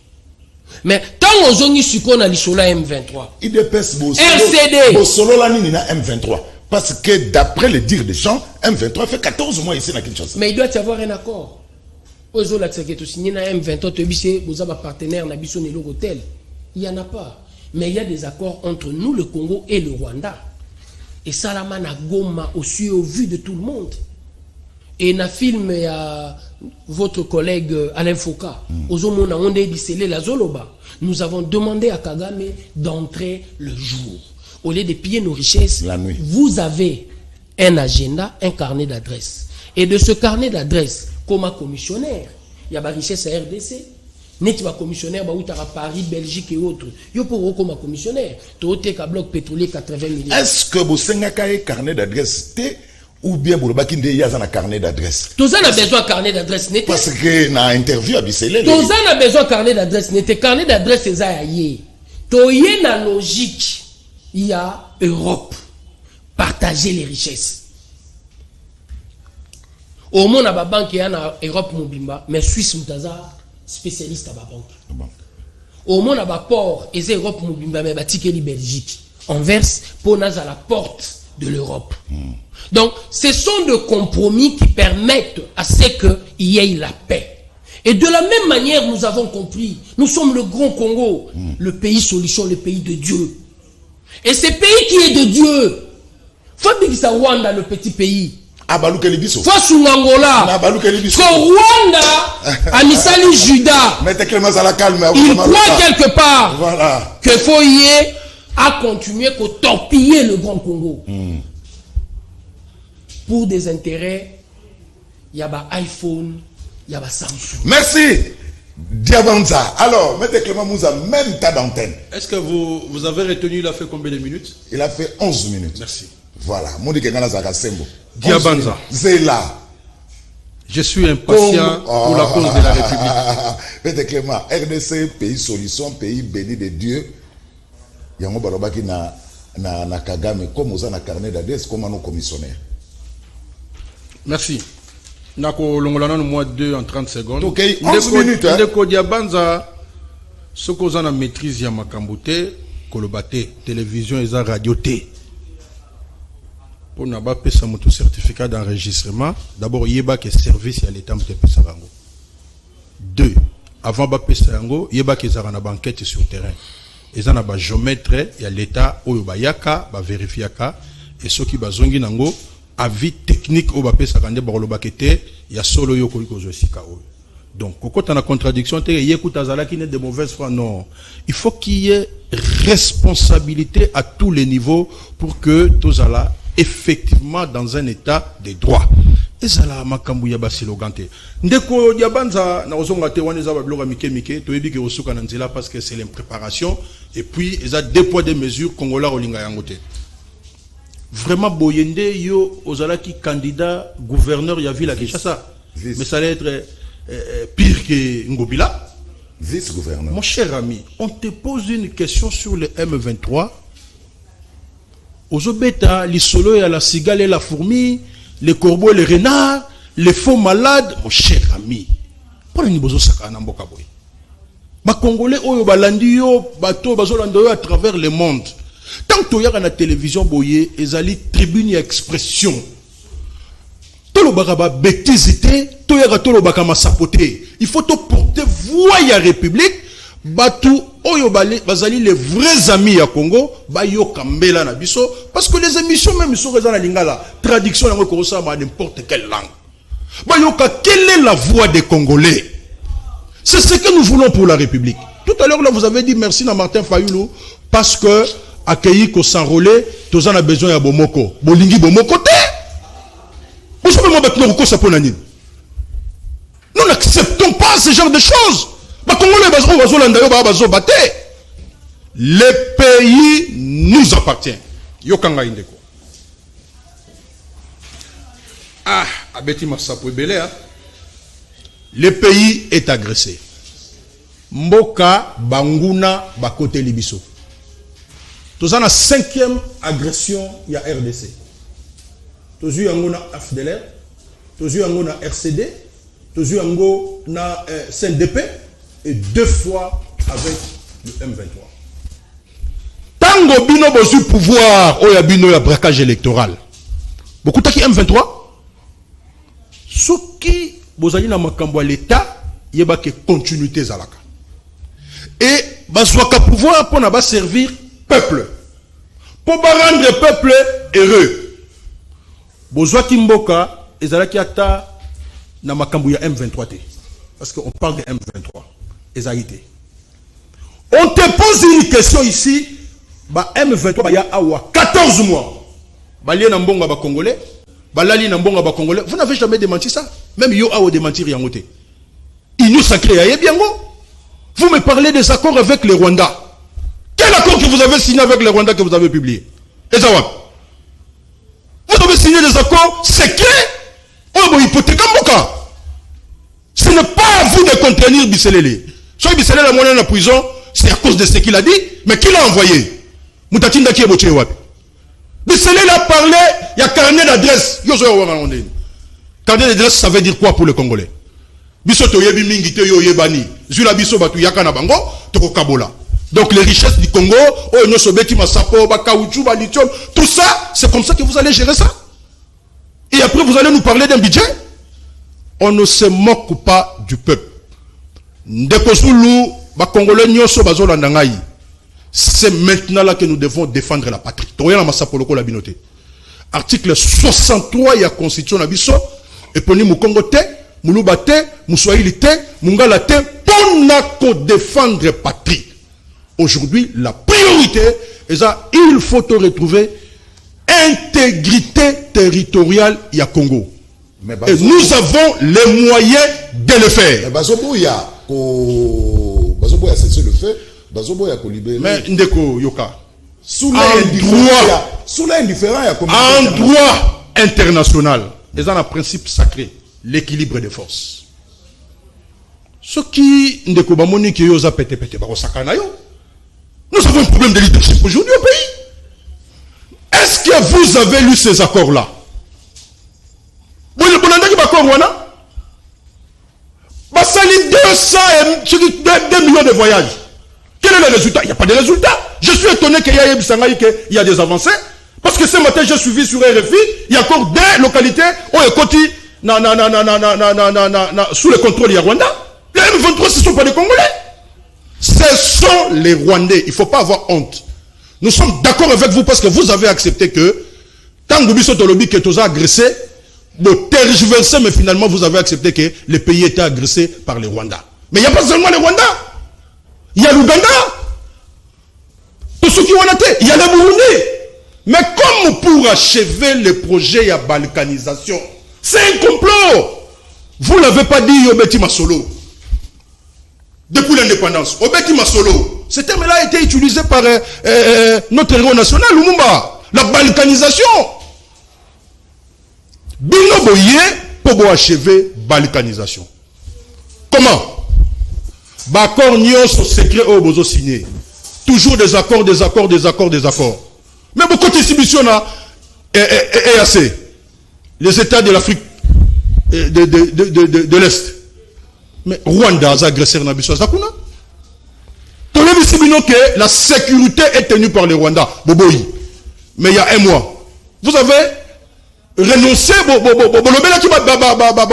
Mais tant aux ongi suko na lisola M23. Il dépasse RCD. Solo la nini na M23. Parce que d'après le dire des gens, M23 fait 14 mois ici na Kinshasa. Mais il doit y avoir un accord. Ozo la tseke to signé na M23 to bise vous avez partenaire na biso ne l'hôtel. Il y en a pas. Mais il y a des accords entre nous, le Congo et le Rwanda. Et Salama na Goma aussi au vu de tout le monde. Et na film à votre collègue Alain Foucault, Ozomona Onde Bissele la Zoloba, nous avons demandé à Kagame d'entrer le jour. Au lieu de piller nos richesses, la nuit. Vous avez un agenda, un carnet d'adresses. Et de ce carnet d'adresses, comme un commissionnaire, il y a des richesses à RDC. N'est-ce pas commissionnaire, à Paris, Belgique et autres. Il y a pour comme un commissionnaire. Tu as un bloc pétrolier 80 millions. Est-ce que vous avez un carnet d'adresses ou bien vous avez un carnet d'adresses? Tous a besoin de carnet d'adresses. Parce que dans l'interview à Bissele. Tous a besoin de carnet d'adresses. Carnet d'adresses, c'est ça. Tu as la logique. Il y a Europe. Partager les richesses. Au monde, il y a une banque qui est en Europe, mais Suisse, Moutaza. Spécialiste à la banque. Au moins, à la port, et c'est Europe, mais Batikeli Belgique. On verse pour nous à la porte de l'Europe. Donc, ce sont des compromis qui permettent à ce qu'il y ait la paix. Et de la même manière, nous avons compris, nous sommes le grand Congo, le pays solution, le pays de Dieu. Et ce pays qui est de Dieu, faut dire que ça Rwanda, le petit pays. Face au Angola, Rwanda a misali Judas. Il croit quelque part que Foyer a continué à torpiller le Grand Congo. Pour des intérêts, il y a un iPhone, il y a un Samsung. Merci. Diabanza. Alors, M. Clément Moussa, même tas d'antenne. Est-ce que vous avez retenu, il a fait combien de minutes? Il a fait 11 minutes. Merci. Voilà. Monique Ngana Sembo. Diabanza. Zéla. Je suis impatient pour la cause de la République. M. Clément, RDC, pays solution, pays béni de Dieu. Il y a un baloba qui na Kagame, comme on a un carnet d'adresse, comme un commissionnaire. Merci. Nako longolana no mois 2 en 30 secondes. OK, 11 minutes. Ndeko Diabanza, ce qu'on a maîtrise ya makambote, kolobate, télévision et radio T. Pour n'a pas payé mon certificat d'enregistrement, d'abord yeba que service à l'état de Pesarango. 2. Avant ba Pesarango, yeba que ça na banquette sur terrain. Et ça na ba géomètre ya l'état oyo ba yaka, ba vérifiaka et ceux qui ba zongi nango avis technique au bapé sakande barolobakete ya solo yo koliko zo sika oyo. Donc quand on a contradiction te yekuta zala qui n'est de mauvaise foi, non. Il faut qu'il y ait responsabilité à tous les niveaux pour que tozala effectivement dans un état de droit. Et ça la makambu ya basilogante. Ndeko Diabanza na ozonga te wana za babloga mike to yebi ke osuka na nzela parce que c'est l'impréparation et puis ils a deux poids deux mesures Congola olinga yangote. Vraiment boyende yo ozala ki candidat gouverneur ya ville à Kinshasa. Mais ça allait être pire que Ngobila. Vice-gouverneur. Mon cher ami, on te pose une question sur le M23. Ozobeta, les solos et la cigale et la fourmi, les corbeaux et les renards, les faux malades, mon cher ami. Pourquoi nous avons ça na mboka boy? Ba Congolais oyo balandi yo bato bazolanda yo à travers le monde. Tant que tu y a la télévision boye, ezali tribune et expression. Tolo bakaba bêtisité, to ya tolo bakama sapoté. Il faut te porter voix ya République, batu oyo bazali les vrais amis à Congo, ba yo kambela na biso parce que les émissions même sont dans la lingala, traduction na ko ça n'importe quelle langue. Ba yo ka quelle est la voix des Congolais? C'est ce que nous voulons pour la République. Tout à l'heure là vous avez dit merci à Martin Fayulu parce que accueilli ko s'enrôler, tous en a besoin ya bomoko. Bolingi bomoko te. Nous n'acceptons pas ce genre de choses. Le pays nous appartient. Yokanga indeko. Ah, abeti masapo ebele. Le pays est agressé. Mboka, Banguna, Bakote Libiso. Tous en la 5e agression, il y a RDC. Tous en a FDLR, tous en a RCD, tous en a CNDP, et 2 fois avec le M23. Tango bino bozu pouvoir, oya bino ya braquage électoral. Beaucoup taki M23. Ce qui bozali na makambo l'État, yeba ke continuité zalaka. Et bazwaka pouvoir pour na servir peuple. Pour rendre le peuple heureux. Bozwa kimboka ezalaki ata na makambo ya M23 te. Parce qu'on parle de M23. Ezalité. On te pose une question ici. Ba M23 ba ya awa 14 mois. Ba lié na mbonga ba congolais. Ba lali na mbonga ba congolais. Vous n'avez jamais démenti ça. Même yo awa démentir yangote. Ignou sacré ya biango. Vous me parlez des accords avec les Rwandais. Quel accord que vous avez signé avec les Rwandais que vous avez publié? Ezawak. Vous avez signé des accords secrets. Oh bon hypothèque mboka. Ce n'est pas à vous de contenir Bisselele. Soit Bisselele la monnaie en prison, c'est à cause de ce qu'il a dit, mais qui l'a envoyé? Moutatinda qui est boché wapi. Bisselele a parlé, il y a carnet d'adresse. Carnet d'adresse, ça veut dire quoi pour les Congolais? Bisoto yebi mingi te yo yebani. Zula biso batu yakana bango, toko kabola. Donc les richesses du Congo, oh no sobeti masapo, ba caoutchouc, ba lithium, tout ça, c'est comme ça que vous allez gérer ça. Et après vous allez nous parler d'un budget. On ne se moque pas du peuple. Ndeko Zulu, ba Congolais nyoso bazola ndangai. C'est maintenant là que nous devons défendre la patrie. Toya na masapoloko la binoté. Article 63 ya constitution na biso et poni mu Congo te, muluba te, muswahili te, mungala te pour défendre patrie. Aujourd'hui, la priorité est ça, il faut te retrouver intégrité territoriale ya Congo. Et nous avons les moyens de le faire. Bazoboya, c'est le fait. Bazoboya ko libérer. Mais ndeko yoka. Sous l'indifférent, en droit international, ils ont un principe sacré, l'équilibre des forces. Ce qui ndeko bamoni ki yoza pete bako sakana yo. Nous avons un problème de leadership aujourd'hui au pays. Est-ce que vous avez lu ces accords-là? Vous avez lu ces accords-là? Ça lit 2 millions de voyages. Quel est le résultat? Il n'y a pas de résultat. Je suis étonné qu'il y a des avancées. Parce que ce matin, j'ai suivi sur RFI, il y a encore des localités où il y a sous le contrôle du Rwanda. Les M23, ce ne sont pas des Congolais. Ce sont les Rwandais. Il ne faut pas avoir honte. Nous sommes d'accord avec vous parce que vous avez accepté que tant que vous avez agressé, vous tergiversez, mais finalement vous avez accepté que le pays était agressé par les Rwandais. Mais il n'y a pas seulement les Rwandais. Il y a l'Ouganda. Pour ceux qui ont été, il y a le Burundi. Mais comme pour achever le projet à balkanisation, c'est un complot. Vous ne l'avez pas dit Obeti Masolo. Depuis l'indépendance, Obeti Masolo, ce terme-là a été utilisé par notre héros national, Lumumba. La balkanisation. Bino Boye pour achever balkanisation. Comment? Accord Nyos au secret au bozo signé. Toujours des accords. Mais beaucoup de distribution est assez. Les États de l'Afrique de l'Est. Mais Rwanda a agressé Nabiso Zakuna. Que la sécurité est tenue par les Rwandais. Boboyi. Mais il y a un mois, vous avez renoncé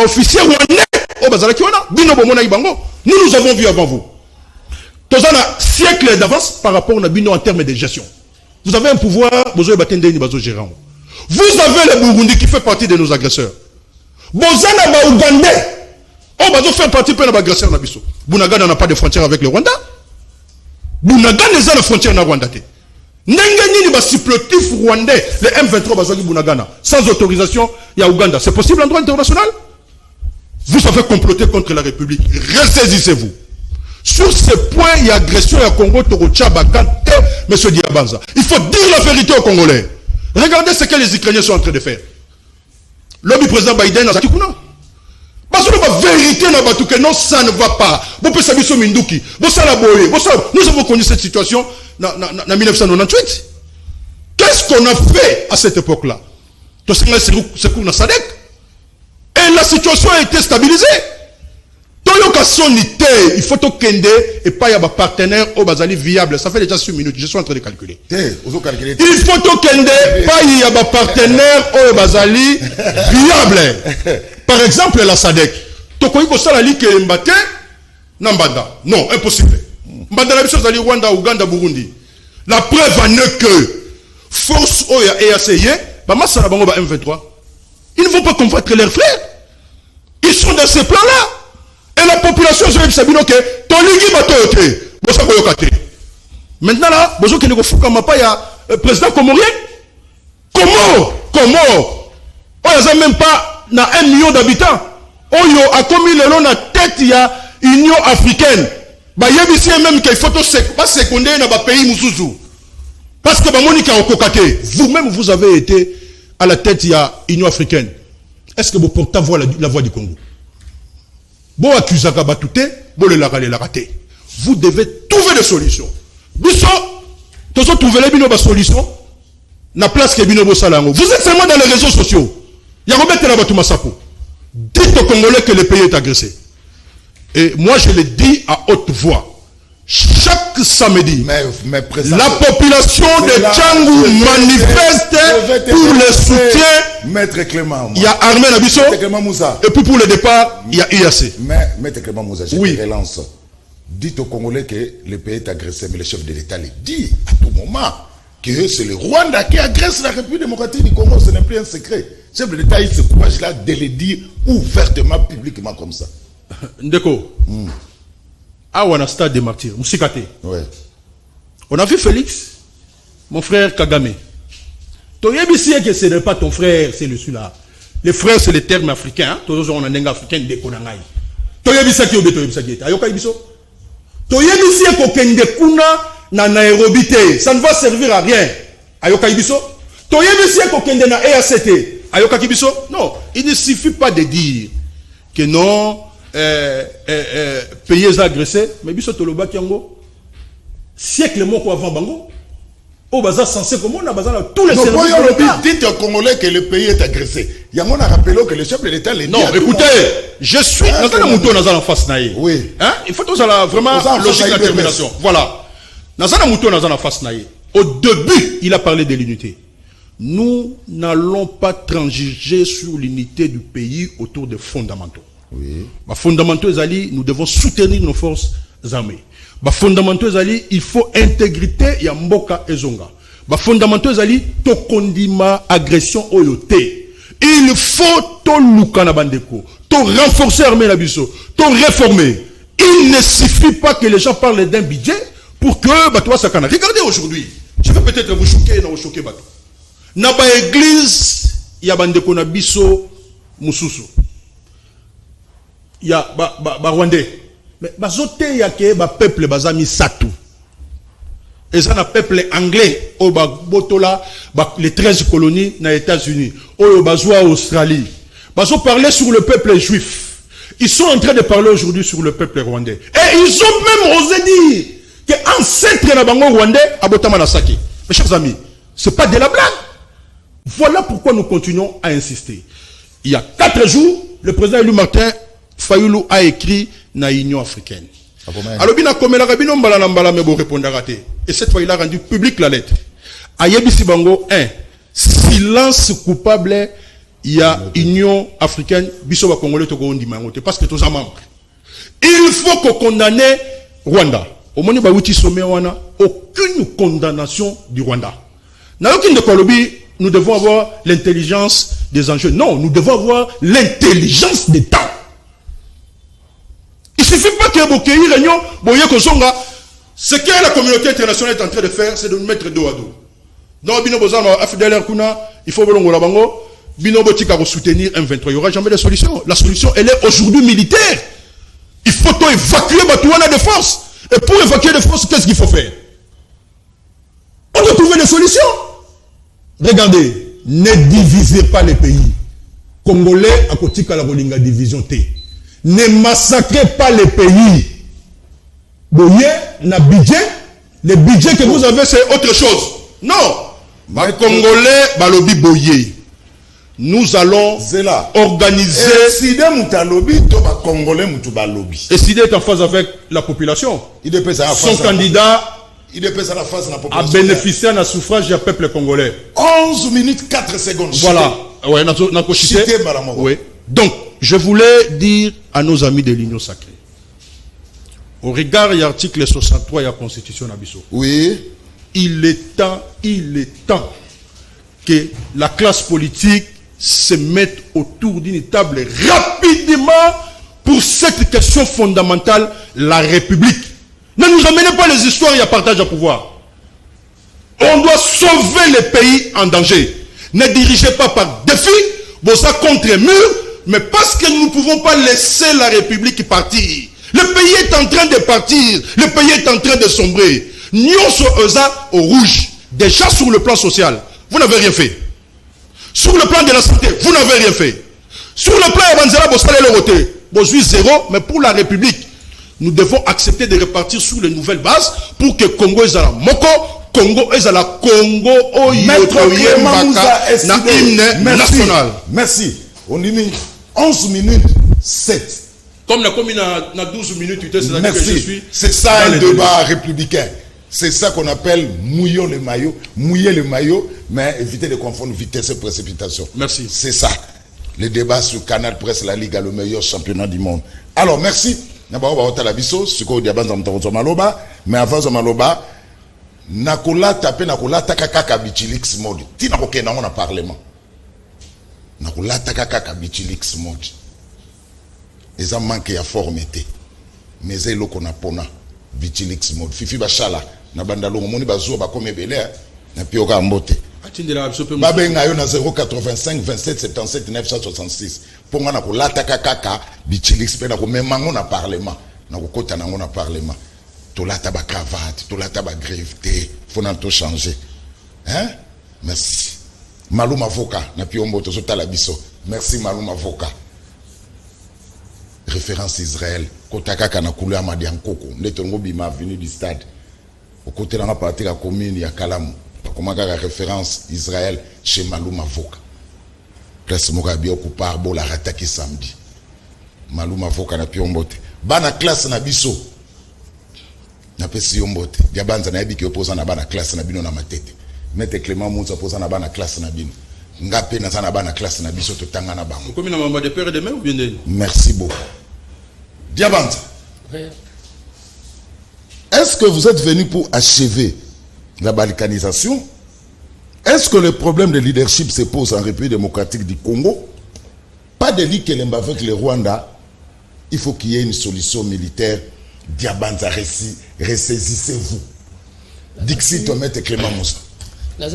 officier rwandais. Nous avons vu avant vous. Tous un siècle d'avance par rapport à Bino en termes de gestion. Vous avez un pouvoir, vous avez le Burundi qui fait partie de nos agresseurs. Vous avez le Ougandais. Oh, bah, fait partie de nos agresseurs. Bunagana n'a pas de frontière avec le Rwanda. Bunagana n'est pas la frontière avec le Rwanda. N'engagez pas supplétif rwandais, le M23 Bazali Bunagana, sans autorisation, il y a Ouganda. C'est possible en droit international? Vous avez comploté contre la République. Ressaisissez-vous. Sur ce point, il y a agression à Congo, Torocha, Bakante, M. Diabanza. Il faut dire la vérité aux Congolais. Regardez ce que les Ukrainiens sont en train de faire. L'homme du président Biden a dit Parce que la vérité n'a pas tout que non, ça ne va pas. Nous avons connu cette situation en 1998. Qu'est-ce qu'on a fait à cette époque-là? Et la situation a été stabilisée. Il faut que et pas y a partenaire au basali viable. Ça fait déjà 6 minutes. Je suis en train de calculer. Il faut que pas y a partenaire au basali viable. Par exemple, la SADC. Tokoyi ko sala li ke mbate nambanda. Non, impossible. Mbanda la biso zali Rwanda, Uganda, Burundi. La preuve en est que force oya EACY, ba masala bango ba M23. Ils ne vont pas combattre leurs frères. Ils sont dans ces plans-là. Et la population, je vais savoir que Tolingi Batoyote, Bosa Boyokate. Maintenant là, Boso Keneko Fouka Mapa, il y a président comorien. Comment? On n'a même pas 1 million d'habitants. On a commis le nom de la tête, il y a Union africaine. Bah, il y a ici même qu'il faut pas seconder dans le pays Moussouzou. Parce que Monika Okokate, vous-même, vous avez été à la tête, il y a Union africaine. Est-ce que vous portez la voix du Congo? Bon, accusaka batouté, bon, le raté. Vous devez trouver des solutions. Biso, tous trouver les solutions. Na place que binobo salango. Vous êtes seulement dans les réseaux sociaux. Il y a remettre la batou masapo. Dites aux Congolais que le pays est agressé. Et moi, je le dis à haute voix. Chaque samedi, la population de Tchangou manifeste pour le soutien. Maître Clément. Il y a Armé Nabisso. Et puis pour le départ, il y a IAC. Maître Clément Moussa, je te relance. Dites aux Congolais que le pays est agressé, mais le chef de l'État le dit à tout moment que c'est le Rwanda qui agresse la République démocratique du Congo. Ce n'est plus un secret. Le chef de l'État a eu ce courage-là de le dire ouvertement, publiquement comme ça. Ndeko. Ah, on a stade des martyrs. Moussikate. Ouais. On a vu Félix, mon frère Kagame. Toyebisi que ce n'est pas ton frère, c'est le celui-là. Les frères, c'est les termes africains. Toujours on a un africain de Konangai. Toyebisi qui obe toyebisi. Ayoka ibiso. Toyebisi ko kende kuna na Nairobi te. Ça ne va servir à rien. Ayoka ibiso. Toyebisi ko kende na EACT. Ayoka ibiso. Non, il ne suffit pas de dire que non. Pays agressés, mais biso toloba kiango siècle moko avant bango au bazar censé comment on a bazar tous les services de l'État. Dites aux Congolais que le pays est agressé. Il y a mon rappelé que le chef de l'État les dit. Non, écoutez, je suis dans un mouton dans la face naïe. Oui. Hein? Il faut tous vraiment logique de détermination. Voilà. Dans un mouton dans la face naïe. Au début, il a parlé de l'unité. Nous n'allons pas transiger sur l'unité du pays autour des fondamentaux. Oui. Fondamentaux, nous devons soutenir nos forces armées. Fondamentaux, il faut intégrité, il y a Mboka et Zonga. Fondamentaux, to kondima agression oyote. Il faut to lukana bandeko, to renforcer l'armée la biso, to réformer. Il ne suffit pas que les gens parlent d'un budget pour que toi ça kana. Regardez aujourd'hui, je vais peut-être vous choquer bato. Na ba église, il y a bandeko na biso mususu. Il y a Rwandais. Mais bazote ya ke ba peuple bazami satu. Et ça na peuple anglais au botola les 13 colonies na États-Unis, au bazwa Australie. Bazo parler sur le peuple juif. Ils sont en train de parler aujourd'hui sur le peuple rwandais. Et ils ont même osé dire que ancêtre na bango rwandais abotama na saki. Mes chers amis, c'est pas de la blague. Voilà pourquoi nous continuons à insister. Il y a 4 jours, le président Élu Martin Fayulu a écrit na Union africaine. Alors, et cette fois, il a rendu public la lettre. Ayebisi Bango, 1. Silence coupable, il y a Union africaine, Bisoba Congolais Togo Ndimangote, parce que tous les membres. Il faut qu'on condamne Rwanda. Au moment où il n'y a aucune condamnation du Rwanda. Nous devons avoir l'intelligence des enjeux. Non, nous devons avoir l'intelligence des temps. Il ne suffit pas qu'il y ait une réunion, ce que la communauté internationale est en train de faire, c'est de nous mettre dos à dos. Donc, il faut soutenir M23. Il n'y aura jamais de solution. La solution, elle est aujourd'hui militaire. Il faut évacuer Batouana de force. Et pour évacuer de force, qu'est-ce qu'il faut faire? On doit trouver des solutions. Regardez, ne divisez pas les pays. Congolais, à côté de la division T. Ne massacrez pas les pays. Boye, na budget. Le budget que vous avez, c'est autre chose. Non. Les Congolais, balobi boye. Nous allons organiser. Et SIDE est en phase avec la population. Son candidat a bénéficié d'un suffrage du peuple congolais. 11 minutes 4 secondes. Voilà. Ouais, oui. Donc, je voulais dire à nos amis de l'Union sacrée, au regard de l'article 63 de la Constitution Nabiso, oui, il est temps que la classe politique se mette autour d'une table rapidement pour cette question fondamentale, la République. Ne nous amenez pas les histoires, il y a partage à pouvoir. On doit sauver le pays en danger. Ne dirigez pas par défi, bon ça contre mur, mais parce que nous ne pouvons pas laisser la République partir. Le pays est en train de partir, le pays est en train de sombrer. Nyonso Eza au rouge. Déjà sur le plan social, vous n'avez rien fait. Sur le plan de la santé, vous n'avez rien fait. Sur le plan Evanzela, vous allez le voter. Bon, je suis zéro, mais pour la République, nous devons accepter de repartir sur les nouvelles bases pour que Congo est à la Moko, Congo est à la Congo, na hymne national. Merci. On dit 11 minutes 7. Comme la commune a 12 minutes, merci. C'est ça le débat républicain. C'est ça qu'on appelle mouiller le maillot, mais éviter de confondre vitesse et précipitation. Merci. C'est ça. Le débat sur Canal Presse, la Ligue a le meilleur championnat du monde. Alors, merci. Mais avant Maloba, Nakola tapé Nakola takaka bichilix mode. Ti nakoke na on a parlement. Nakola takaka bichilix mode. Les hommes manquent à formité. Mais c'est là qu'on a pona bichilix mode. Fifi bachala na bandalo moni bazo ba comme belé na pioka mbote. Babenga yo na 085 27 77 966. Ponga na kola takaka bichilix pe na ko memango na parlement. Na ko kota na ngona parlement. Tolata ba cravate, tolata ba grève, faut n'en tout changer. Hein? Merci. Malou Mavoka, na piombo to sotala biso. Merci Malou Mavoka. Référence Israël. Kotaka kana kulu amadi ankoko. Ndetongo bima venu du stade. Au côté de la partie de la commune, il y a Kalam. Comment la référence Israël chez Malou Mavoka. Classe Mokabi Okupar, bo la rataki samedi. Malou Mavoka na piombo te. Bana classe na biso. Na pesi yombote dia banza na yebi ki opoza na bana classe na bino na matete mete Clément Moussa opoza na bana classe na bino ngape na sana bana classe na biso to tanga na bango comme na mamba de père de mère ou bien de merci beaucoup dia banza est-ce que vous êtes venu pour achever la balkanisation? Est-ce que le problème de leadership se pose en République démocratique du Congo? Pas de lit qu'elle avec le Rwanda. Il faut qu'il y ait une solution militaire. Diabanza ressaisissez-vous. Dixit Tomet et Clément Moussa. Il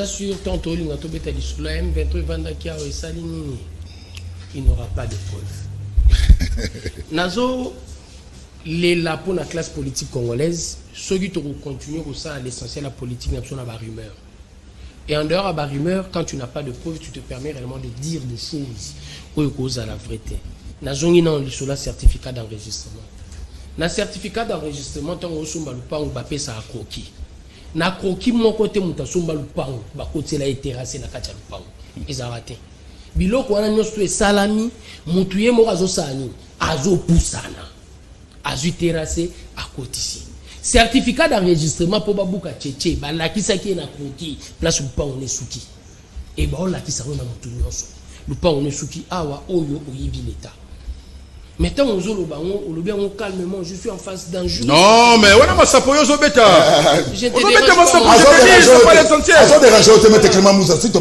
n'aura pas de preuves. Nazo, les là pour la classe politique congolaise, ceux qui continuent à l'essentiel la politique n'a pas de rumeur. Et en dehors de la rumeur, quand tu n'as pas de preuves, tu te permets réellement de dire des choses où il cause à la vérité. Nazo, il y a un certificat d'enregistrement. Na certificat d'enregistrement tango somba lupango ba pesa akroki na kroki mon côté muta somba lupango ba côté la terrasse na kacha lupango ezarate biloko wana nyosto esalami mutu ye mo azo sani azo pusana azu terrasse akotisi certificat d'enregistrement pour babuka tchétché ba lakisa ki na kroki place lupango ne suki e ba on lakisa na mutu nyonso lupango ne suki awa oyo oyibi l'état. Maintenant, on calmement, je suis en face d'un juge. Non, mais on a ma sapoyo zobeta. Je te dérange pas.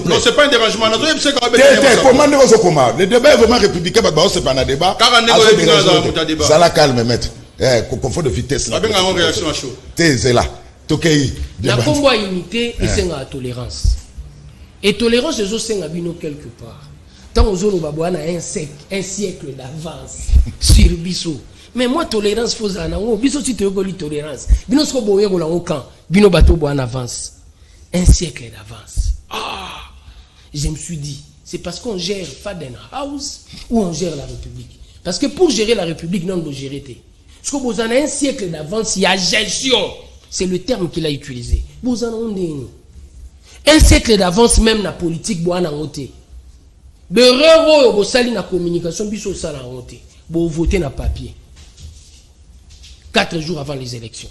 Non, c'est pas un dérangement. Le débat est vraiment républicain, c'est pas un débat. Ça la calme, maître. Confort de vitesse. La réaction à chaud. C'est là. La combat unité et c'est la tolérance. Et tolérance, c'est aussi quelque part. Tant aux autres, un siècle d'avance sur Bissot. Mais moi, tolérance, faut en Bissot, si tu veux tolérance. Bino sko boye go la camp. Bino bateau bo en avance. Un siècle d'avance. Ah! Je me suis dit, c'est parce qu'on gère Faden House ou on gère la République. Parce que pour gérer la République, non, vous gérez. Parce que vous en avez un siècle d'avance, il y a gestion. C'est le terme qu'il a utilisé. Vous en avez un siècle d'avance, même la politique, vous en avez. Berero, vous salez la communication, vous salez en honte. Vous votez dans papier. 4 jours avant les élections.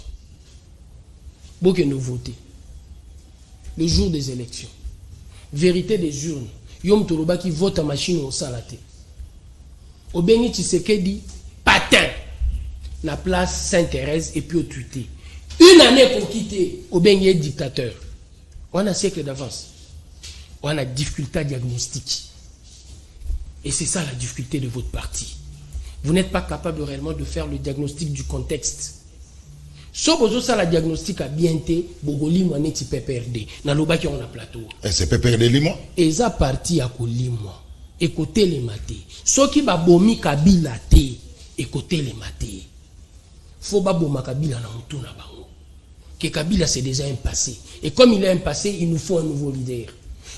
Vous que nous votez. Le jour des élections. Vérité des urnes. Yom Toloba qui vote en machine au salaté. Au Béni Tshisekedi, patin. La place Sainte-Thérèse et puis au Tuité. Une année pour quitter au Béni dictateur. On a un siècle d'avance. On a difficulté diagnostique. Et c'est ça la difficulté de votre parti. Vous n'êtes pas capable réellement de faire le diagnostic du contexte. Sauf que ça, la diagnostic a bien été, Bogoli Mouaneti PPRD. Dans le bas qui on a plateau. Et c'est PPRD Limo? Et ça parti à Kolimo. Écoutez les matés. Ceux qui va bomi Kabila té. Écoutez les matés. Faut pas bomber Kabila dans tout na bango. Que Kabila c'est déjà un passé. Et comme il est un passé, il nous faut un nouveau leader.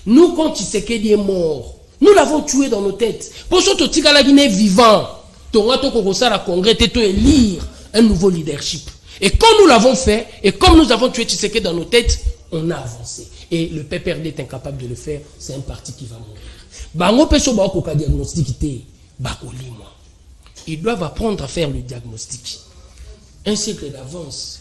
Nous, quand Tshisekedi est mort, nous l'avons tué dans nos têtes. Pour ce que la Guinée est vivant, tu as la congrès, tu élire un nouveau leadership. Et quand nous l'avons fait, et comme nous avons tué Tshisekedi dans nos têtes, on a avancé. Et le PPRD est incapable de le faire, c'est un parti qui va mourir. Ils doivent apprendre à faire le diagnostic. Un siècle d'avance.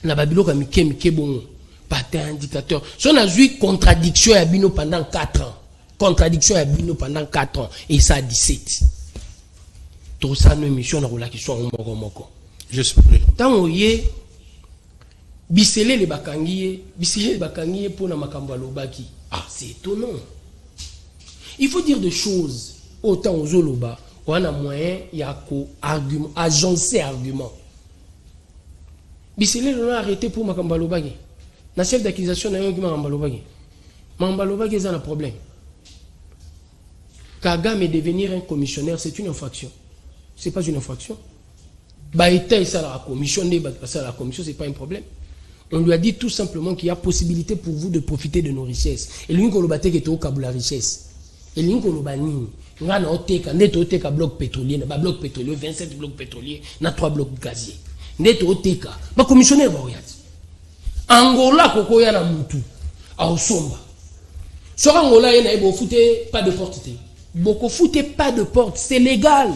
La Babylone a mis bon, pas un indicateur. Si on a eu contradiction à Bino pendant 4 ans, contradiction à Bino pendant 4 ans, et ça a 17. Tout ça, nos missions, on a qui sont en moko. Je suis prêt. Tant on y est, bisele les bakangiye pour na makambo lobaki. Ah, c'est étonnant. Il faut dire des choses. Autant aux Zoloba, on a moyen, il y a argument, agencer argument. Bisele l'on a arrêté pour makambo lobaki. La chef d'accusation n'a eu qui makambo lobaki. Makambo lobaki est un problème. Kagame devenir un commissionnaire, c'est une infraction. C'est pas une infraction. Baïta ça la commission, la commission, c'est pas un problème. On lui a dit tout simplement qu'il y a possibilité pour vous de profiter de nos richesses. Et lui, qu'on le battait qui était au Kabul la richesse. Et lui, qu'on le banni. On a un bloc pétrolier, un bloc pétrolier, 27 blocs pétroliers, on a 3 blocs gaziers. Net au TK. Ma commissionnaire va regarder. Angola, Koko ya na mutu. A Osomba. Sur Angola, il y a pas de porte. Beaucoup foutez pas de porte, c'est légal.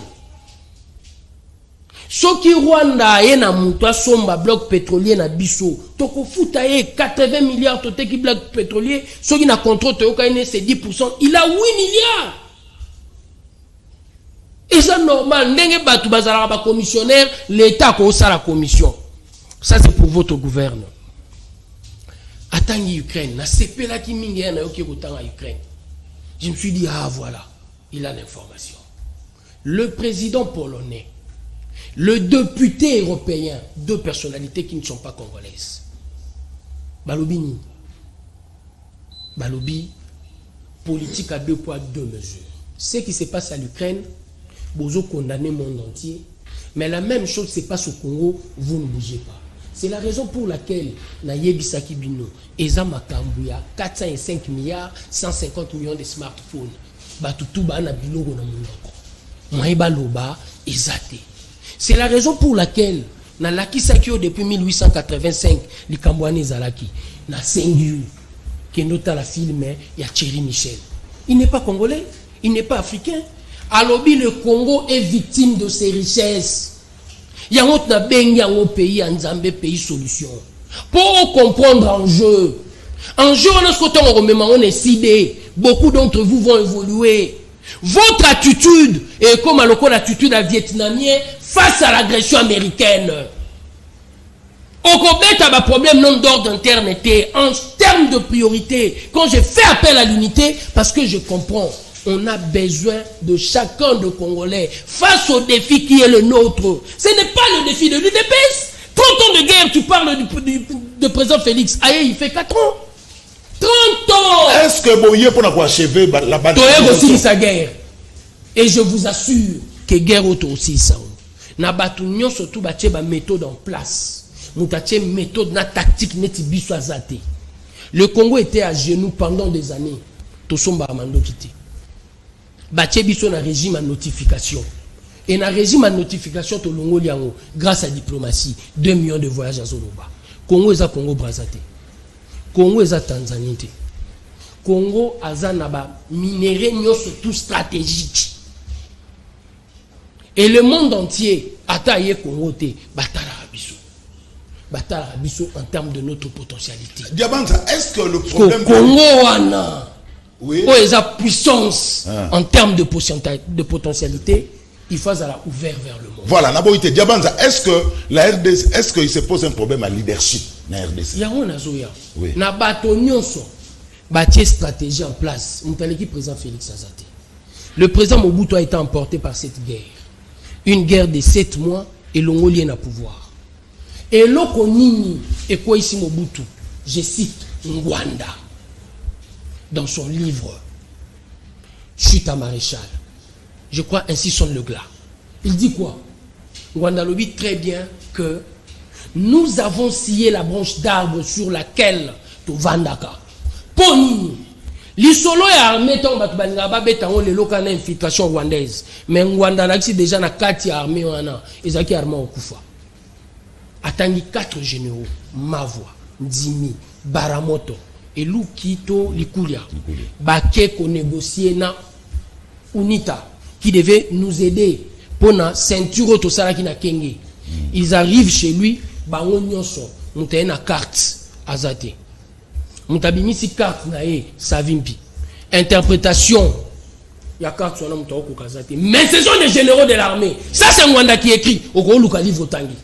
Ce qui Rwanda est na mutu somba bloc pétrolier na biso. Toko futa 80 milliards toté qui bloc pétrolier, ce qui na contrôle c'est 10%, il a 8 milliards. Et ça normal, ndenge batu bazala ba commissionnaire, l'état ko ça la commission. Ça c'est pour votre gouvernement. Attends Ukraine, na CP là qui mingi na yoki kotanga Ukraine. Je me suis dit ah voilà, il a l'information. Le président polonais, le député européen, 2 personnalités qui ne sont pas congolaises. Balobini. Balobi, politique à 2 poids 2 mesures. Ce qui se passe à l'Ukraine, vous condamnez le monde entier. Mais la même chose se passe au Congo, vous ne bougez pas. C'est la raison pour laquelle Nayebisaki Bino, Eza Makambuya, 405 milliards, 150 millions de smartphones. Batutuba na bilogo na munoko. Maïba loba, ezate. C'est la raison pour laquelle, na Laki Sakio depuis 1885, les Kambouane Zalaki, na Sengu, qui est noté à la film, il y a Thierry Michel. Il n'est pas congolais, il n'est pas africain. Alobi, le Congo est victime de ses richesses. Il y a un pays, en Zambie, pays solution. Pour comprendre l'enjeu, on est sidé. Beaucoup d'entre vous vont évoluer. Votre attitude est comme l'attitude vietnamienne face à l'agression américaine. Au Québec, il y a un problème non d'ordre interne en termes de priorité. Quand j'ai fait appel à l'unité, parce que je comprends, on a besoin de chacun de Congolais face au défi qui est le nôtre. Ce n'est pas le défi de l'UDPS. 30 ans de guerre, tu parles de président Félix. Aïe, il fait 4 ans. 30 ans. Est-ce que Boye pour achever la bataille aussi sa guerre. Et je vous assure que guerre auto aussi ça. Na batunyo surtout batie ba méthode en place. Mutatie méthode na tactique neti biso azate. Le Congo était à genoux pendant des années. Tosomba mando kiti. Batie biso na régime à notification. Et dans le régime de notification, grâce à la diplomatie, 2 millions de voyages à Zoloba. Congo est à Congo Brazzaville. Congo est à Tanzanie. Congo est à minéraux surtout stratégiques. Et le monde entier a taillé Congo te Batala Rabiso en termes de notre potentialité. Diabanza, est-ce que le problème Congo a oui. La puissance en termes de potentialité, il faut aller ouvert vers le monde. Voilà, Naboïté Diabanza, est-ce que la RDC, est-ce qu'il se pose un problème à leadership dans la RDC? Il y a un azoya. Oui. Na batonyoso, bâtir stratégie en place. Moutaleki président Félix Azate. Le président Mobutu a été emporté par cette guerre. Une guerre de 7 mois et l'Ongolien à pouvoir. Et l'Okonini et quoi ici Mobutu, je cite Ngwanda dans son livre Chute à Maréchal. Je crois ainsi sonne le glas. Il dit quoi? Ngwanda le dit très bien que nous avons scié la branche d'arbre sur laquelle tu vandaka. Ponini. L'isolo est armé tant batubanga babetango le local infiltration rwandaise. Mais Ngwanda l'axi déjà na 4 armée wana. Ezaki armé okufa. Atangi 4 généraux. Mavwa, Ndimi, Baramoto et Lukito Likulia. Bake ko négocier na UNITA qui devait nous aider pour na ceinture to sala ki na kenge. Ils arrivent chez lui, bango nyonso, mutaye na carte azate. Mutabimisi carte na e savimpi. Interprétation ya carte sona mutawo ko kazate. Mais ce sont des généraux de l'armée. Ça c'est Ngwanda qui écrit au ko luka livre tangi.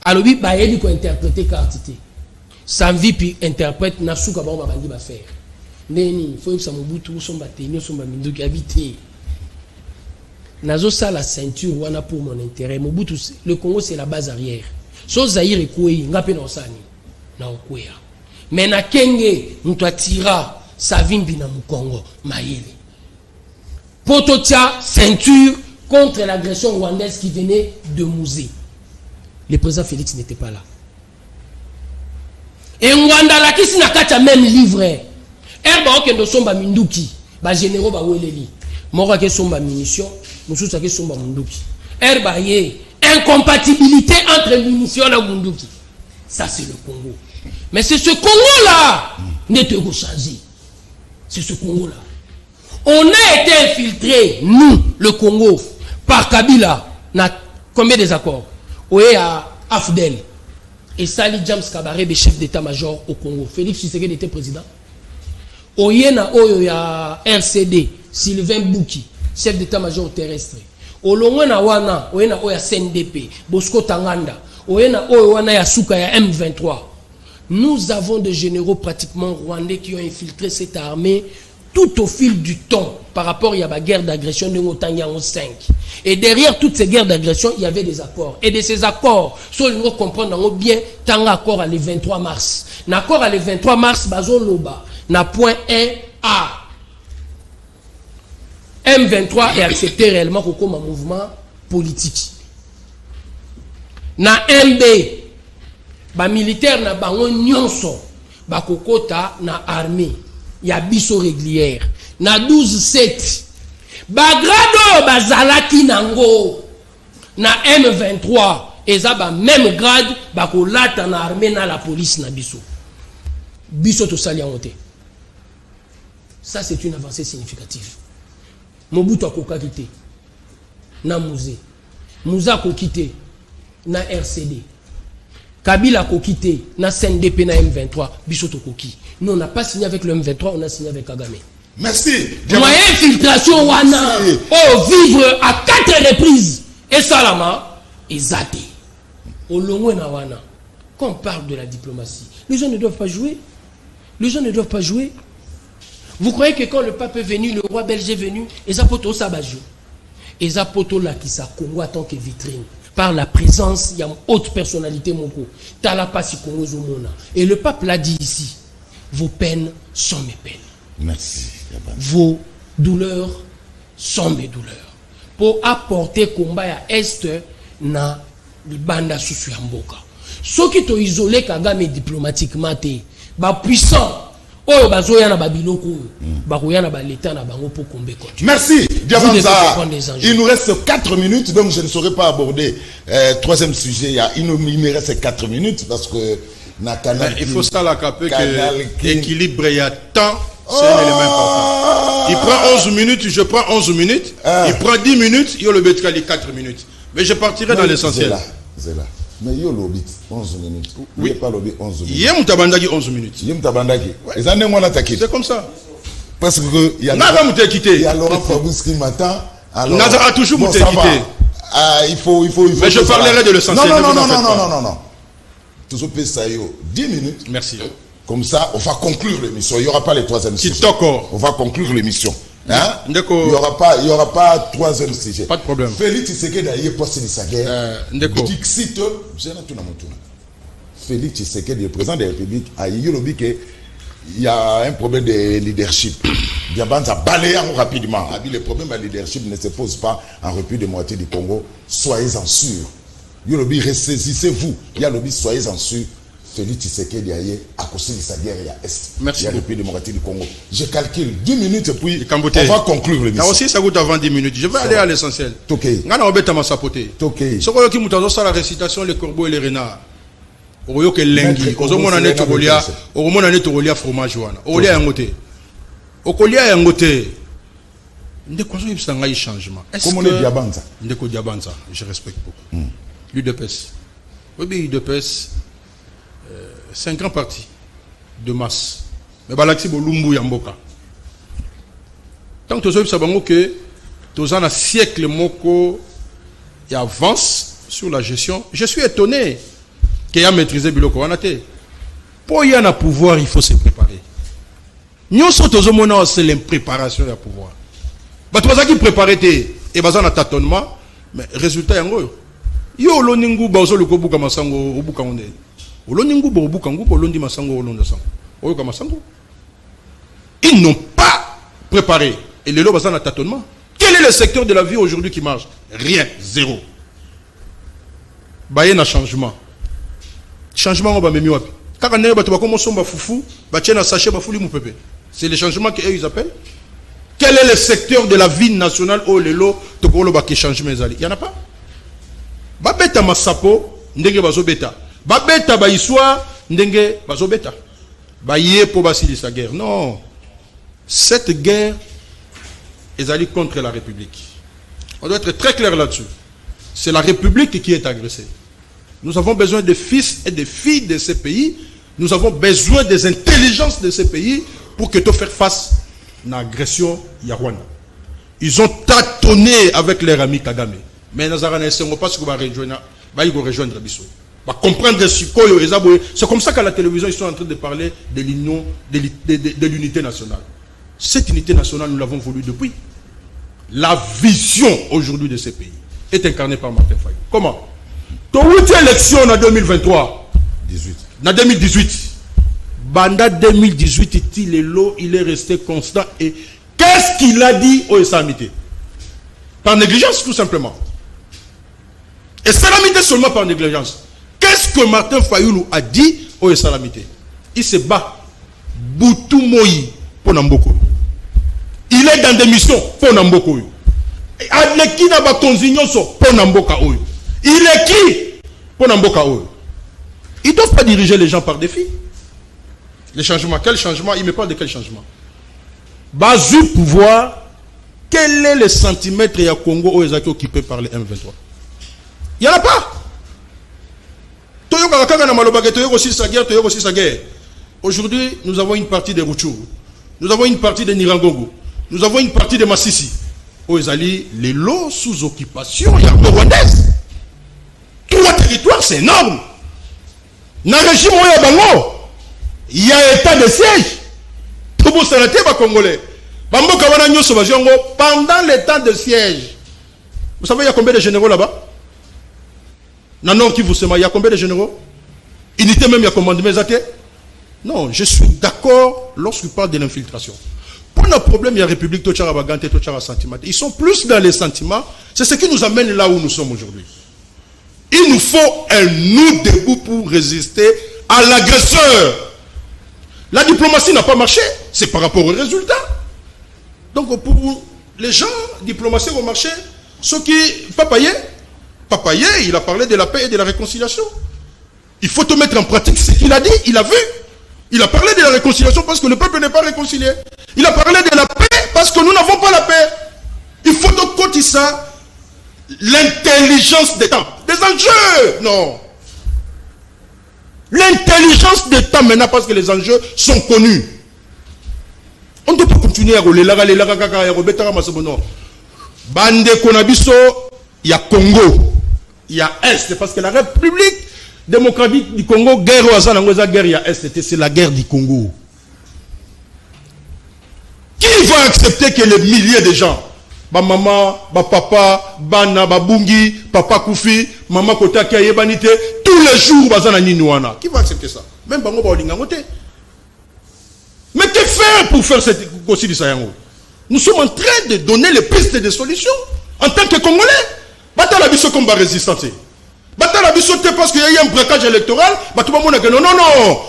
Alors oui, bah il ko interpréter carte té. Savimpi interprète na suka ba bandi ba faire. Neni, faut que Mobutu somba tenir somba minduki habité. Nazo ça la ceinture wana pour mon intérêt. Mobutu, le Congo c'est la base arrière. So Zaïre ekoué ngape na osani na okwea. Mais na kenge mtu atira Savimbi na Mukongo mayele. Pototia ceinture contre l'agression rwandaise qui venait de Mouzé. Le président Félix n'était pas là. Et Ngwanda la kisi na kacha même livre. Erba okendo somba minduki ba généraux ba weleli moko ke somba munition mususu ke somba munduki erba ye incompatibilité entre munitions et munduki. Ça c'est le Congo. Mais c'est ce Congo là n'est pas changé. C'est ce Congo là. On a été infiltré nous le Congo par Kabila na combien des accords oye à Afdel et Sali James Kabarebe chef d'état-major au Congo. Félix Tshisekedi était président. Oyena oyo ya RCD Sylvain Bouki chef d'état-major terrestre olongwena wana oyena oya CNDP Bosco Tanganda oyena oyo wana ya suka ya M23. Nous avons des généraux pratiquement rwandais qui ont infiltré cette armée tout au fil du temps par rapport à la guerre d'agression de Ngotanyango 5. Et derrière toutes ces guerres d'agression, il y avait des accords. Et de ces accords, soit nous comprenons bien, tant accord à le 23 mars. L'accord à le 23 mars, Bazo Loba. Na point 1A. M23 est accepté réellement comme un mouvement politique. Na MB, ba militaire na bango nyonso, ba kokota na armée, ya biso régulière. Na 12-7, ba grado ba zalaki nango, na M23, eza ba même grade, ba kolata na armée na la police na biso. Biso to sali angote. Ça, c'est une avancée significative. Mobutu a quitté. Na Mouzé. Mouza a quitté. Na RCD. Kabila a quitté. Na CNDP, na M23. Bissoto Koki. Nous, on n'a pas signé avec le M23, on a signé avec Kagame. Merci. Moyen infiltration, wana. Oh, vivre à 4 reprises. Et Salama, et Zate. Au long na wana. Quand on parle de la diplomatie, les gens ne doivent pas jouer. Les gens ne doivent pas jouer. Vous croyez que quand le pape est venu, le roi belge est venu, Ezapoto Sabajou, Ezapoto là qui sa Congo en tant que vitrine, par la présence, il y a une haute personnalité Moko, Talapasi Congo Zomona. Et le pape l'a dit ici, vos peines sont mes peines. Merci. Vos douleurs sont mes douleurs. Pour apporter combat à Est, na libanda Susu Yamboka. Ceux qui t'ont isolé Kagame diplomatiquement, ba puissant. oyo bazoya na babiloko bakoya na baleta na bango pour comber quoi. Merci Diabanza. Il nous reste 4 minutes, donc je ne saurais pas aborder troisième sujet. Il me reste 4 minutes parce que il faut ça la caper que l'équilibre il y a temps, c'est un élément important. Il prend 11 minutes, je prends 11 minutes, il prend 10 minutes, il y a le Betkali 4 minutes. Mais je partirai dans l'essentiel. C'est là. Mais il y a le 11 minutes. Oui. Il n'y a pas le 11 minutes. Il y a Moutabandaki 11 minutes. Il y a Moutabandaki. C'est comme ça. Parce que il y a Laurent Fabrice qui m'attend. Nazara toujours bon, quitté. Il faut. Mais je parlerai de l'essentiel. Non. Tout ce pays, ça y est, 10 minutes. Merci. Comme ça, on va conclure l'émission. Il n'y aura pas les troisième sujet. On va conclure l'émission. Hein? Il n'y aura pas troisième sujet. Pas de problème. Félix Tshisekedi a posté de sa guerre. Dixit, Félix Tshisekedi, le président de la République, a dit qu'il y a un problème de leadership. Diabanza a balayé rapidement. A dit le problème de leadership ne se pose pas en République démocratique du Congo. Soyez-en sûrs. Yolobi, ressaisissez-vous. Yolobi, soyez-en sûrs. Félix Tshisekedi a costé sa guerre à Est. Merci. Il y a le pays démocratique du Congo. Je calcule 10 minutes et puis on va conclure l'émission. Ça aussi, ça goûte avant 10 minutes. Je vais aller à l'essentiel. Toké. On a obéi à ma sapoté. Toké. Ce qu'on a la récitation, les corbeaux et les renards. Oyo ke lengi. Ozomona ne tokolia. Ozomona ne tokolia fromage wana. Okolia yangote. Okolia yangote. Ndeko zo yibsanga yi changement. Comment on est Diabanza? Ndeko Diabanza, je respecte beaucoup. L'UDPS. Oui, l'UDPS. C'est un grand parti de masse. Mais Balaxi Bolumbu Yamboka. Tant que tu as que tu as un siècle moko et avance sur la gestion, je suis étonné qu'il a maîtrisé Biloko Wanate. Pour y avoir un pouvoir, il faut se préparer. Nous sommes c'est l'impréparation du pouvoir. Tu as qui préparer et tu as un tâtonnement, mais résultat, il y a un loningu bazo le kobuka masango obuka onde. Oloningu bobuka ngubo olondi masango olonda sango. Oyoka masango. Ils n'ont pas préparé. Et les lots bazana tâtonnement. Quel est le secteur de la vie aujourd'hui qui marche? Rien, zéro. Baye na changement. Changement on va même wapi. Kaka neye bato bakoma somba fufu, ba tiena sachet ba fuli mupebe. C'est le changement qu'eux ils appellent. Quel est le secteur de la vie nationale au lelo to kolo ba ki changement ezali? Il y en a pas. Babeta masapo ndenge bazobeta. Babeta ba iswa ndenge bazobeta. Baye po basili sa guerre. Non. Cette guerre est allée contre la République. On doit être très clair là-dessus. C'est la République qui est agressée. Nous avons besoin des fils et des filles de ces pays. Nous avons besoin des intelligences de ces pays pour que tu faire face à l'agression Yarwana. Ils ont tâtonné avec leur ami Kagame. Mais nous n'avons pas ce qu'on va rejoindre Bissau. Comprendre c'est comme ça qu'à la télévision ils sont en train de parler de l'union, de l'unité nationale. Cette unité nationale, nous l'avons voulu depuis. La vision aujourd'hui de ces pays est incarnée par Martin Fayulu. Comment? Ton élection en 2023, en 2018, Banda 2018, il est resté constant. Et qu'est-ce qu'il a dit au Essamité? Par négligence, tout simplement. Et Salamité seulement par négligence. Qu'est-ce que Martin Fayulu a dit au Essamité? Il se bat. Boutou Moï pour Namboko. Il est dans des missions pour Namboko. Adleki na bakonzinyo so pour Namboka Oyo. Il est qui pour Namboka Oyo? Ils ne doivent pas diriger les gens par défi. Les changements, quel changement? Il me parle de quel changement? Bazu pouvoir, quel est le centimètre ya Congo au Ezaki occupé par les M23? Il n'y en a pas. Aujourd'hui, nous avons une partie de Rutshuru. Nous avons une partie de Nirangongo. Nous avons une partie de Massissi. Au Ezali, les lots sous occupation rwandaise. 3 territoires, c'est énorme. Dans le régime il y a état de siège. Pendant l'état de siège, vous savez, il y a combien de généraux là-bas? Non, qui vous il y a combien de généraux? Unité même, il y a combien de mésatés? Non, je suis d'accord lorsqu'il parle de l'infiltration. Pour le problème, il y a République Tochara Bagante, Tochara Sentiment. Ils sont plus dans les sentiments. C'est ce qui nous amène là où nous sommes aujourd'hui. Il nous faut un nous debout pour résister à l'agresseur. La diplomatie n'a pas marché, c'est par rapport aux résultats. Donc pour les gens, diplomatie vont marcher. Ceux qui, Papaye, il a parlé de la paix et de la réconciliation. Il faut te mettre en pratique ce qu'il a dit, il a vu. Il a parlé de la réconciliation parce que le peuple n'est pas réconcilié. Il a parlé de la paix parce que nous n'avons pas la paix. Il faut donc côté ça, l'intelligence des temps. Des enjeux, non. L'intelligence des temps maintenant parce que les enjeux sont connus. On ne peut pas continuer à rouler là, Bande Konabiso, il y a Congo, il y a Est, parce que la République démocratique du Congo, guerre au hasard, guerre, il y a Est, c'est la guerre du Congo. Qui va accepter que les milliers de gens, ba maman, ba papa, bana, ba bungi, papa Koufi, maman Kota Kayebanite, tous les jours, bazana Ninouana. Qui va accepter ça? Même Bango Baolingamote. Mais que faire pour faire cette aussi du Sayango? Nous sommes en train de donner les pistes de solutions en tant que Congolais. Batala biso comme résistance. Batala biso parce qu'il y a un braquage électoral. Non.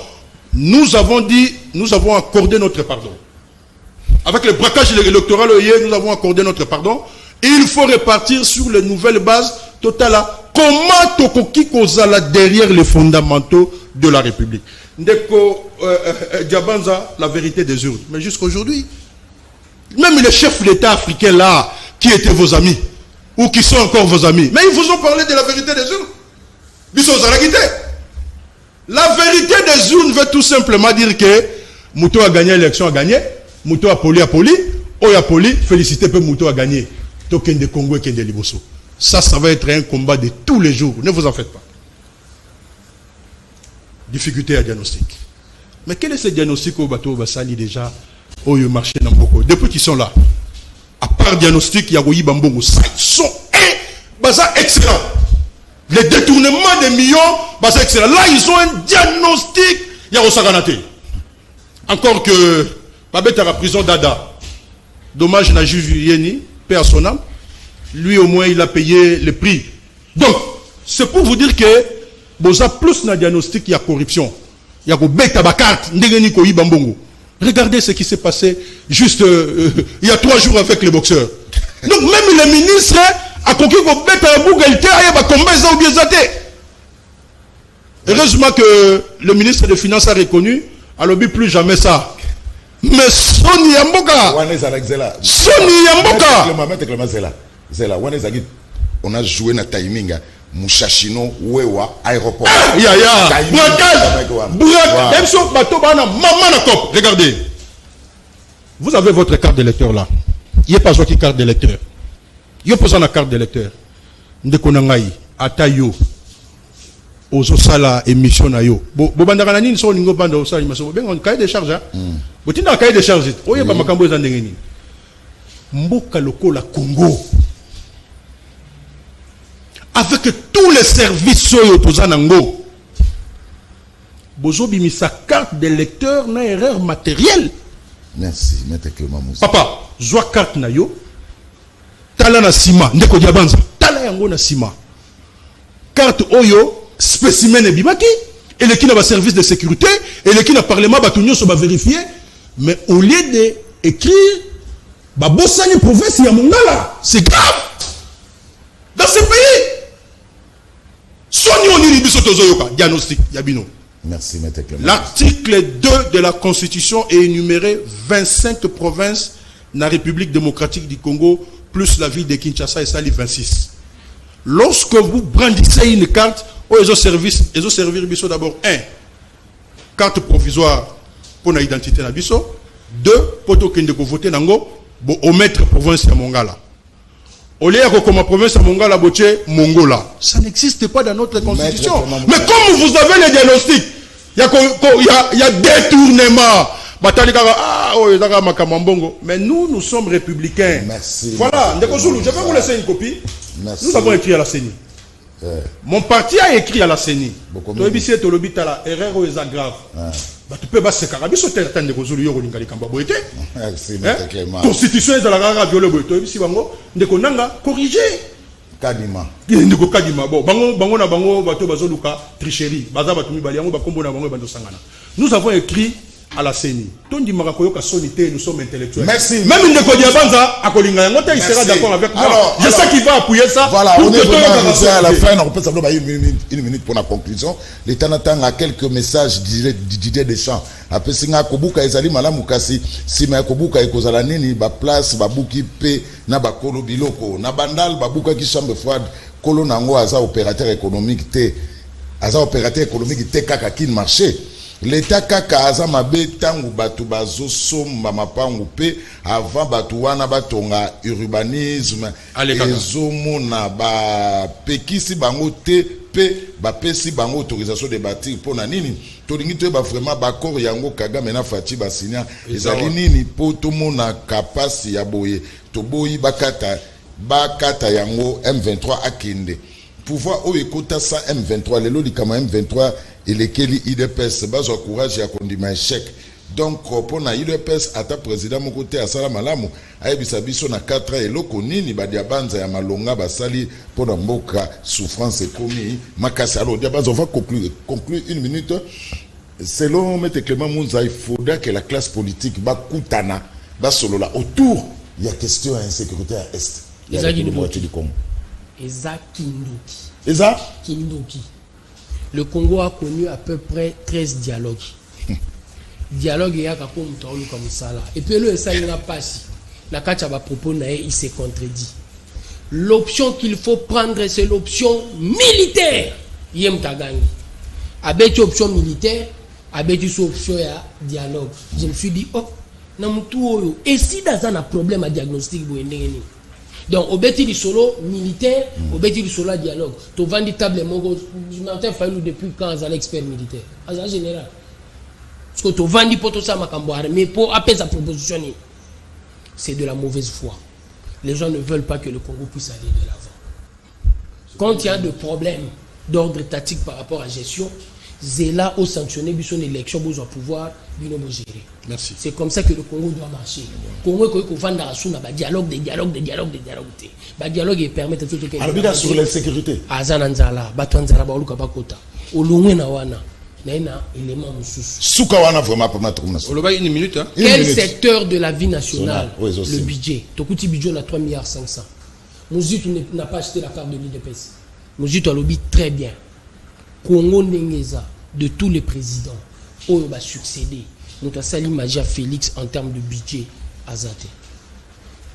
Nous avons dit, nous avons accordé notre pardon. Avec le braquage électoral, nous avons accordé notre pardon. Et il faut repartir sur les nouvelles bases totales. Comment Tokoki Kozala derrière les fondamentaux de la République? Ndeko Diabanza, la vérité des urnes. Mais jusqu'aujourd'hui, même les chefs d'État africains là, qui étaient vos amis, ou qui sont encore vos amis, mais ils vous ont parlé de la vérité des urnes. La vérité des urnes veut tout simplement dire que Mouto a gagné l'élection, a gagné, Mouto a poli, Oya poli, félicité peu Mouto a gagné. Token de Congo et Ken de Liboso. Ça va être un combat de tous les jours, ne vous en faites pas. Difficulté à diagnostic. Mais quel est ce diagnostic au bateau Bassali déjà? Oh, le marché n'a beaucoup. Depuis qu'ils sont là, à part diagnostic, il y a Goyi Bambongo. Ils sont excellents. Les détournements des millions, c'est excellent. Là, ils ont un diagnostic. Il y a Osaganate. Encore que Babette à la prison d'Ada. Dommage, n'a juge Yeni, paix à son âme. Lui, au moins, il a payé le prix. Donc, c'est pour vous dire que Boza plus na diagnostic, il y a corruption. Il y a Beta Bakart, Ndegeni Koyi Bambongo. Regardez ce qui s'est passé juste il y a 3 jours avec les boxeurs. Donc même les ministres a conquis qu'on bête à Bougalté à combat ou bien zaté. Heureusement que le ministre des Finances a reconnu, a lobby plus jamais ça. Mais Sony Yamboka. Sony Yamboka. On a joué na timing. Mouchachino, Wewa, aéroport. Regardez. Vous avez votre carte d'électeur là. Il n'y a pas de carte d'électeur. Il y a pas de carte d'électeur. Ndekonangai, Atayo, Ozosala, émission na yo. Bobandaranani, so ningo banda osala émission. Ben on cahier de charge. Botina cahier de charge. Oye ba makambo ezandengeni. Mboka lokola Congo. Avec tous les services Nango, Bozo bimisa carte d'électeur na erreur matérielle. Merci, Maître Clément Moussa. Papa, zoa carte na yo, tala na sima, ndeko diabanza, tala yango na sima. Carte oyo, spécimen ebimaki, et le qui n'a pas service de sécurité, et le qui n'a parlement batunyo so ba vérifier, mais au lieu de écrire, ba bossani province ya Mongala, c'est grave. Dans ce pays. Diagnostic, Yabino. Merci, Maître Clément. L'article 2 de la Constitution est énuméré 25 provinces dans la République démocratique du Congo, plus la ville de Kinshasa et Sali 26. Lorsque vous brandissez une carte, ils ont servir d'abord 1. Carte provisoire pour l'identité de Bisso. 2. Pour voter Nango, pour omettre province à Mongala. Au lieu de comme province à Mongala, Mongola. Ça n'existe pas dans notre constitution. Mais comme vous avez les diagnostics, il y a détournement. Mais nous sommes républicains. Merci. Voilà, je vais vous laisser une copie. Merci. Nous avons écrit à la CENI. Mon parti a écrit à la CENI. Erreur est grave. Tu peux pas se carabiser sur terre de Rosulu Yoringali Kambaboete. Merci, Maître Clément. Constitution est dans la rara violée. Si bango, ndeko nanga corriger. Kadima. Ndeko Kadima. Bon, bango na bango bato bazoluka tricherie. Baza batumi baliango bakombo na bango bando sangana. Nous avons écrit à la CENI. Tondi Marakoyoka sonité, nous sommes intellectuels. Merci. Même une Kodiabanza, à Kolinga, il sera d'accord avec moi. Je sais qu'il va appuyer ça. Voilà, on est vraiment arrivé à la fin. On peut savoir une minute pour la conclusion. L'État n'attend à quelques messages Didier Deschamps. Après, Singa Kobuka Ezali Malamukasi, Sima Kobuka Ekozala Nini, ba place, ba buki pe, na ba kolo biloko, na bandal, ba buka ki chambre froide, kolo nango aza opérateur économique te, aza opérateur économique te kaka kin marché. L'État kaka aza mabe tangu batu bazo somba mapangu pe avant batu wana batonga urbanisme ezomo na ba pekisi bango te pe ba pesi bango autorisation de bâtir pona nini tolingi to ba vraiment ba corps yango Kagame na Faci basinya ezali nini po to mona kapasi ya boye to boyi bakata yango M23 akinde pouvoir o ekota sa M23 lelo likama M23 elekeli IDPS bazo courage ya kondima échec donc pour na IDPS ata président moko te asala malamu ayebisa biso na 4 ans eloko nini badia banza ya malonga basali pour na mboka souffrance ekomi makasi. Alors dia banza on va conclure une minute. Selon Maître Clément Mounza, il faudra que la classe politique bakutana basolola autour il y a question d'insécurité à est. Il y a une moitié du Congo. Eza Kindoki. Le Congo a connu à peu près 13 dialogues. Dialogue, il y a comme ça là. Et puis le ça il n'a pas si. La Kachaba propos il s'est contredit. L'option qu'il faut prendre, c'est l'option militaire. Yem Tagangi. Avec l'option militaire, avec l'option dialogue. Je me suis dit, oh, et si dans un problème à diagnostic, donc au bêtis du solo militaire, au bêtis du solo dialogue. Tu vends des tables mongo, je m'entends fallu depuis quand ils sont expert militaire. En général. Parce que tu vends des potos à Makamboire, mais pour appeler sa proposition, c'est de la mauvaise foi. Les gens ne veulent pas que le Congo puisse aller de l'avant. Quand il y a des problèmes d'ordre étatique par rapport à la gestion, c'est là où sanctionner son élection, vous allez pouvoir gérer. Merci. C'est comme ça que le Congo doit marcher. Le Congo est vendre à dialogue, des dialogues. Le dialogue et permet de tout ce qui est. Alors, sur l'insécurité. Azananzala, Batwanzala, Baoluka Bakota. Olungwena wana. Naina, élément mususu. Soukawana vraiment pour notre nation. Une minute. Hein? Quel secteur de la vie nationale oui, le budget? Tokuti budget on a 3,5 milliards. Mouzitou n'a pas acheté la carte de l'IDPS. Mouzitou a lobby très bien. Congo Nengeza, de tous les présidents, où va succéder. Nous avons sali Magia Félix en termes de budget à Zate.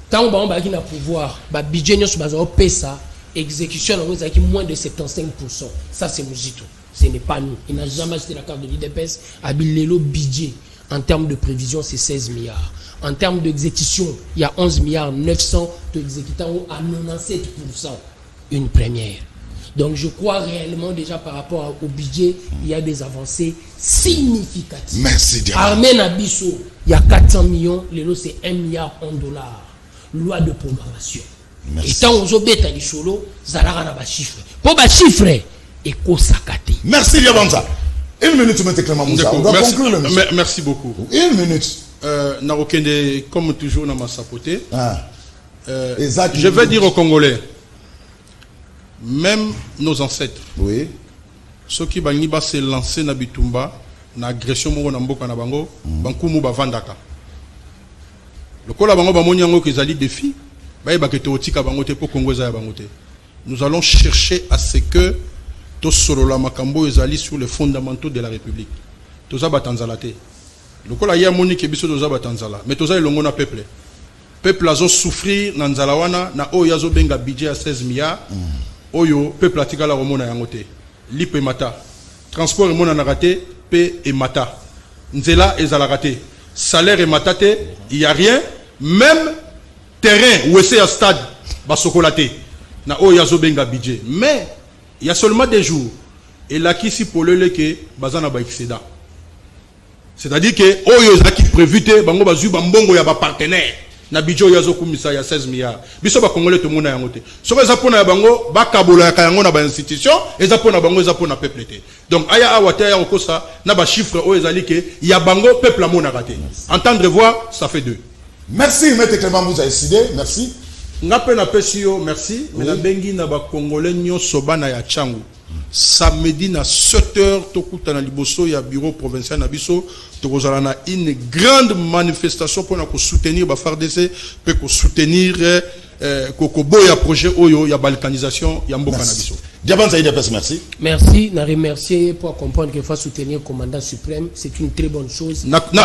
Tant qu'on va avoir pouvoir, le budget nous va pesa, exécution on a moins de 75%. Ça c'est Mouzitou. Ce n'est pas nous. Il n'a jamais acheté la carte de l'IDPS. Abilelo budget en termes de prévision c'est 16 milliards. En termes d'exécution, il y a 11 milliards 900 d'exécutants à 97%. Une première. Donc je crois réellement déjà par rapport au budget, il y a des avancées significatives. Merci Dieu. Armée Nabiso, il y a 400 millions, les lots c'est 1 milliard en dollars. Loi de programmation. Merci. Et tant on obéit à l'Icholo, Zalara n'a pas chiffre. Pour pas chiffrer, et Kosakate. Merci Diabanza. Une minute, M. Clément Moussa. On doit conclure le monsieur. Merci beaucoup. Une minute. Narokende, comme toujours, dans ma sapoté. Exact. Je vais dire aux Congolais. Même nos ancêtres, oui. Ceux qui ont se lancé dans Bitumba, dans l'agression de Mboka na bango, bankumu ba vandaka. Le kola bango ba moni yango kezali défi, ba yeba ke te otika bango te po Congo za bango te. Nous allons chercher à ce que to solola makambo ezali sur les fondamentaux de la République. Toza batanzala te. Le kola ya moni ke biso toza batanzala, mais toza elongo na peuple. Peuple azo souffrir na nzala wana na o yazo benga budget à 16 milliards. Oyo peuple atika la romona yangote lipe mata transport mona na raté pe et mata nzela ezala raté salaire et mata te il y a rien même terrain où c'est à stade ba sokolaté na oyo yazo benga budget mais il y a seulement des jours et là qui si pour le que bazana ba excédent c'est-à-dire que oyo ezaki prévu te bango bazu ba mbongo ya ba partenaire na budget yazo kumisa ya 16 milliards biso ba congolais to mona yangote soko eza pona ya bango ba kabola ya yango na ba institution eza pona bango eza pona peuple te donc aya awata ya okosa na ba chiffre o ezali ke ya bango peuple amona raté entendre voir ça fait 2. Merci Maître Clément Moussa décidé merci ngape na pesio merci mais na bengi na ba congolais nyoso bana ya changu samedi na 7h tokuta na liboso ya bureau provincial na biso tokozala na une grande manifestation pour soutenir ba FARDC pe ko soutenir kokoboya projet oyo ya balkanisation ya mboka na biso. Diaban Zaïda, merci. Merci, na remercier pour comprendre qu'il faut soutenir le commandant suprême, c'est une très bonne chose. Na soutenir les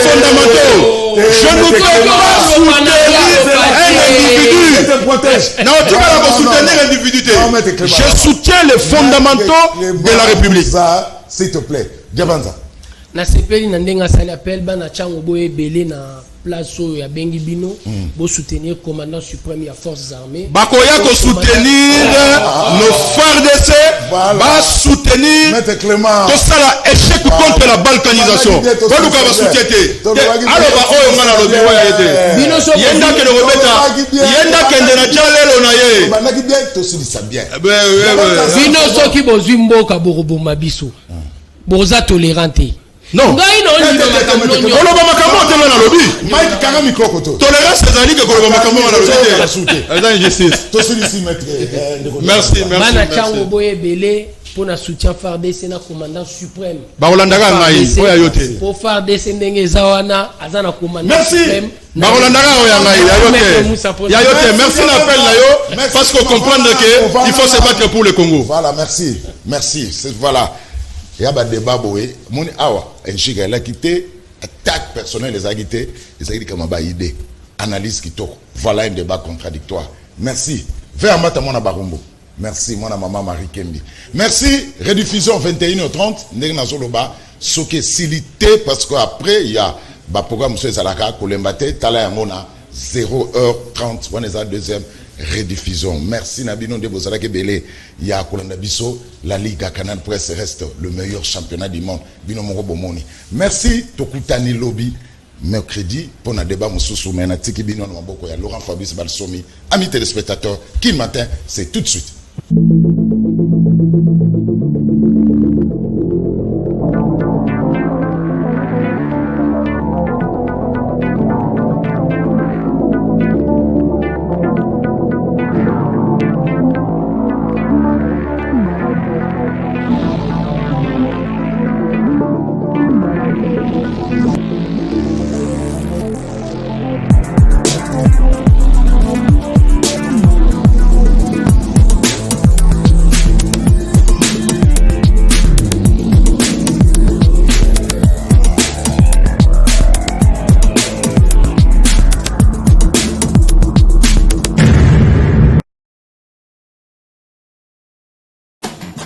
fondamentaux. Je ne veux pas soutenir un individu. Je soutiens les fondamentaux de la République. S'il te plaît, Diabanza. Na sepeli na ndenga sali appel bana chango boye belé na place ya bengi bino bo soutenir commandant suprême ya forces armées. Bakoya ko soutenir nos FARDC, ba soutenir Maître Clément. tout ça là échec contre la balkanisation. Ko luka ba soutiété. Alors ba oyo ngana lobi wa yete. Bino so yenda ke le rebeta. Yenda ke ndena jalelo na ye. Ba naki bien to silisa bien. bino so ki bozwi mboka borobo mabiso. Boza tolérante. Non. Ngai no ni koloba makambo te na lobi. Mike kanga mikoko to. Tolérance ezali ke koloba makambo na lobi. Eza injustice. To silisi maître. Merci. Bana chango boye belé pour na soutien FARDC na commandant suprême. Ba olandaka ngai oya yote. Pour FARDC ndenge ezawana azana commandant suprême. Ba olandaka oya ngai ya yote. Ya yote, merci l'appel là yo parce qu'on comprendre que il faut se battre pour le Congo. Voilà, merci. Merci. Voilà. Il y a un débat, mon awa, un chiga, il a quitté, attaque personnelle, les a quitté, les a dit comme une idée, analyse qui toque. Voilà un débat contradictoire. Merci. Vers Mata Mona Barumbo. Merci, mon maman Marie Kembi. Merci. Rediffusion 21h30, Negna Zoloba, Soke Silité, parce qu'après, il y a un programme sur Zalaka, Kolembate, Tala Yamona, 0h30, on est à la deuxième rediffusion. Merci Nabino de Bozalake Belé. Il y a Kolanda Bisso, la Ligue à Canal Presse reste le meilleur championnat du monde. Bino Moro Bomoni. Merci Tokutani Lobby. Mercredi, pour un débat, Moussou Mena, Tiki Bino Maboko, Laurent Fabrice Balsomi. Amis téléspectateurs, qui matin, c'est tout de suite.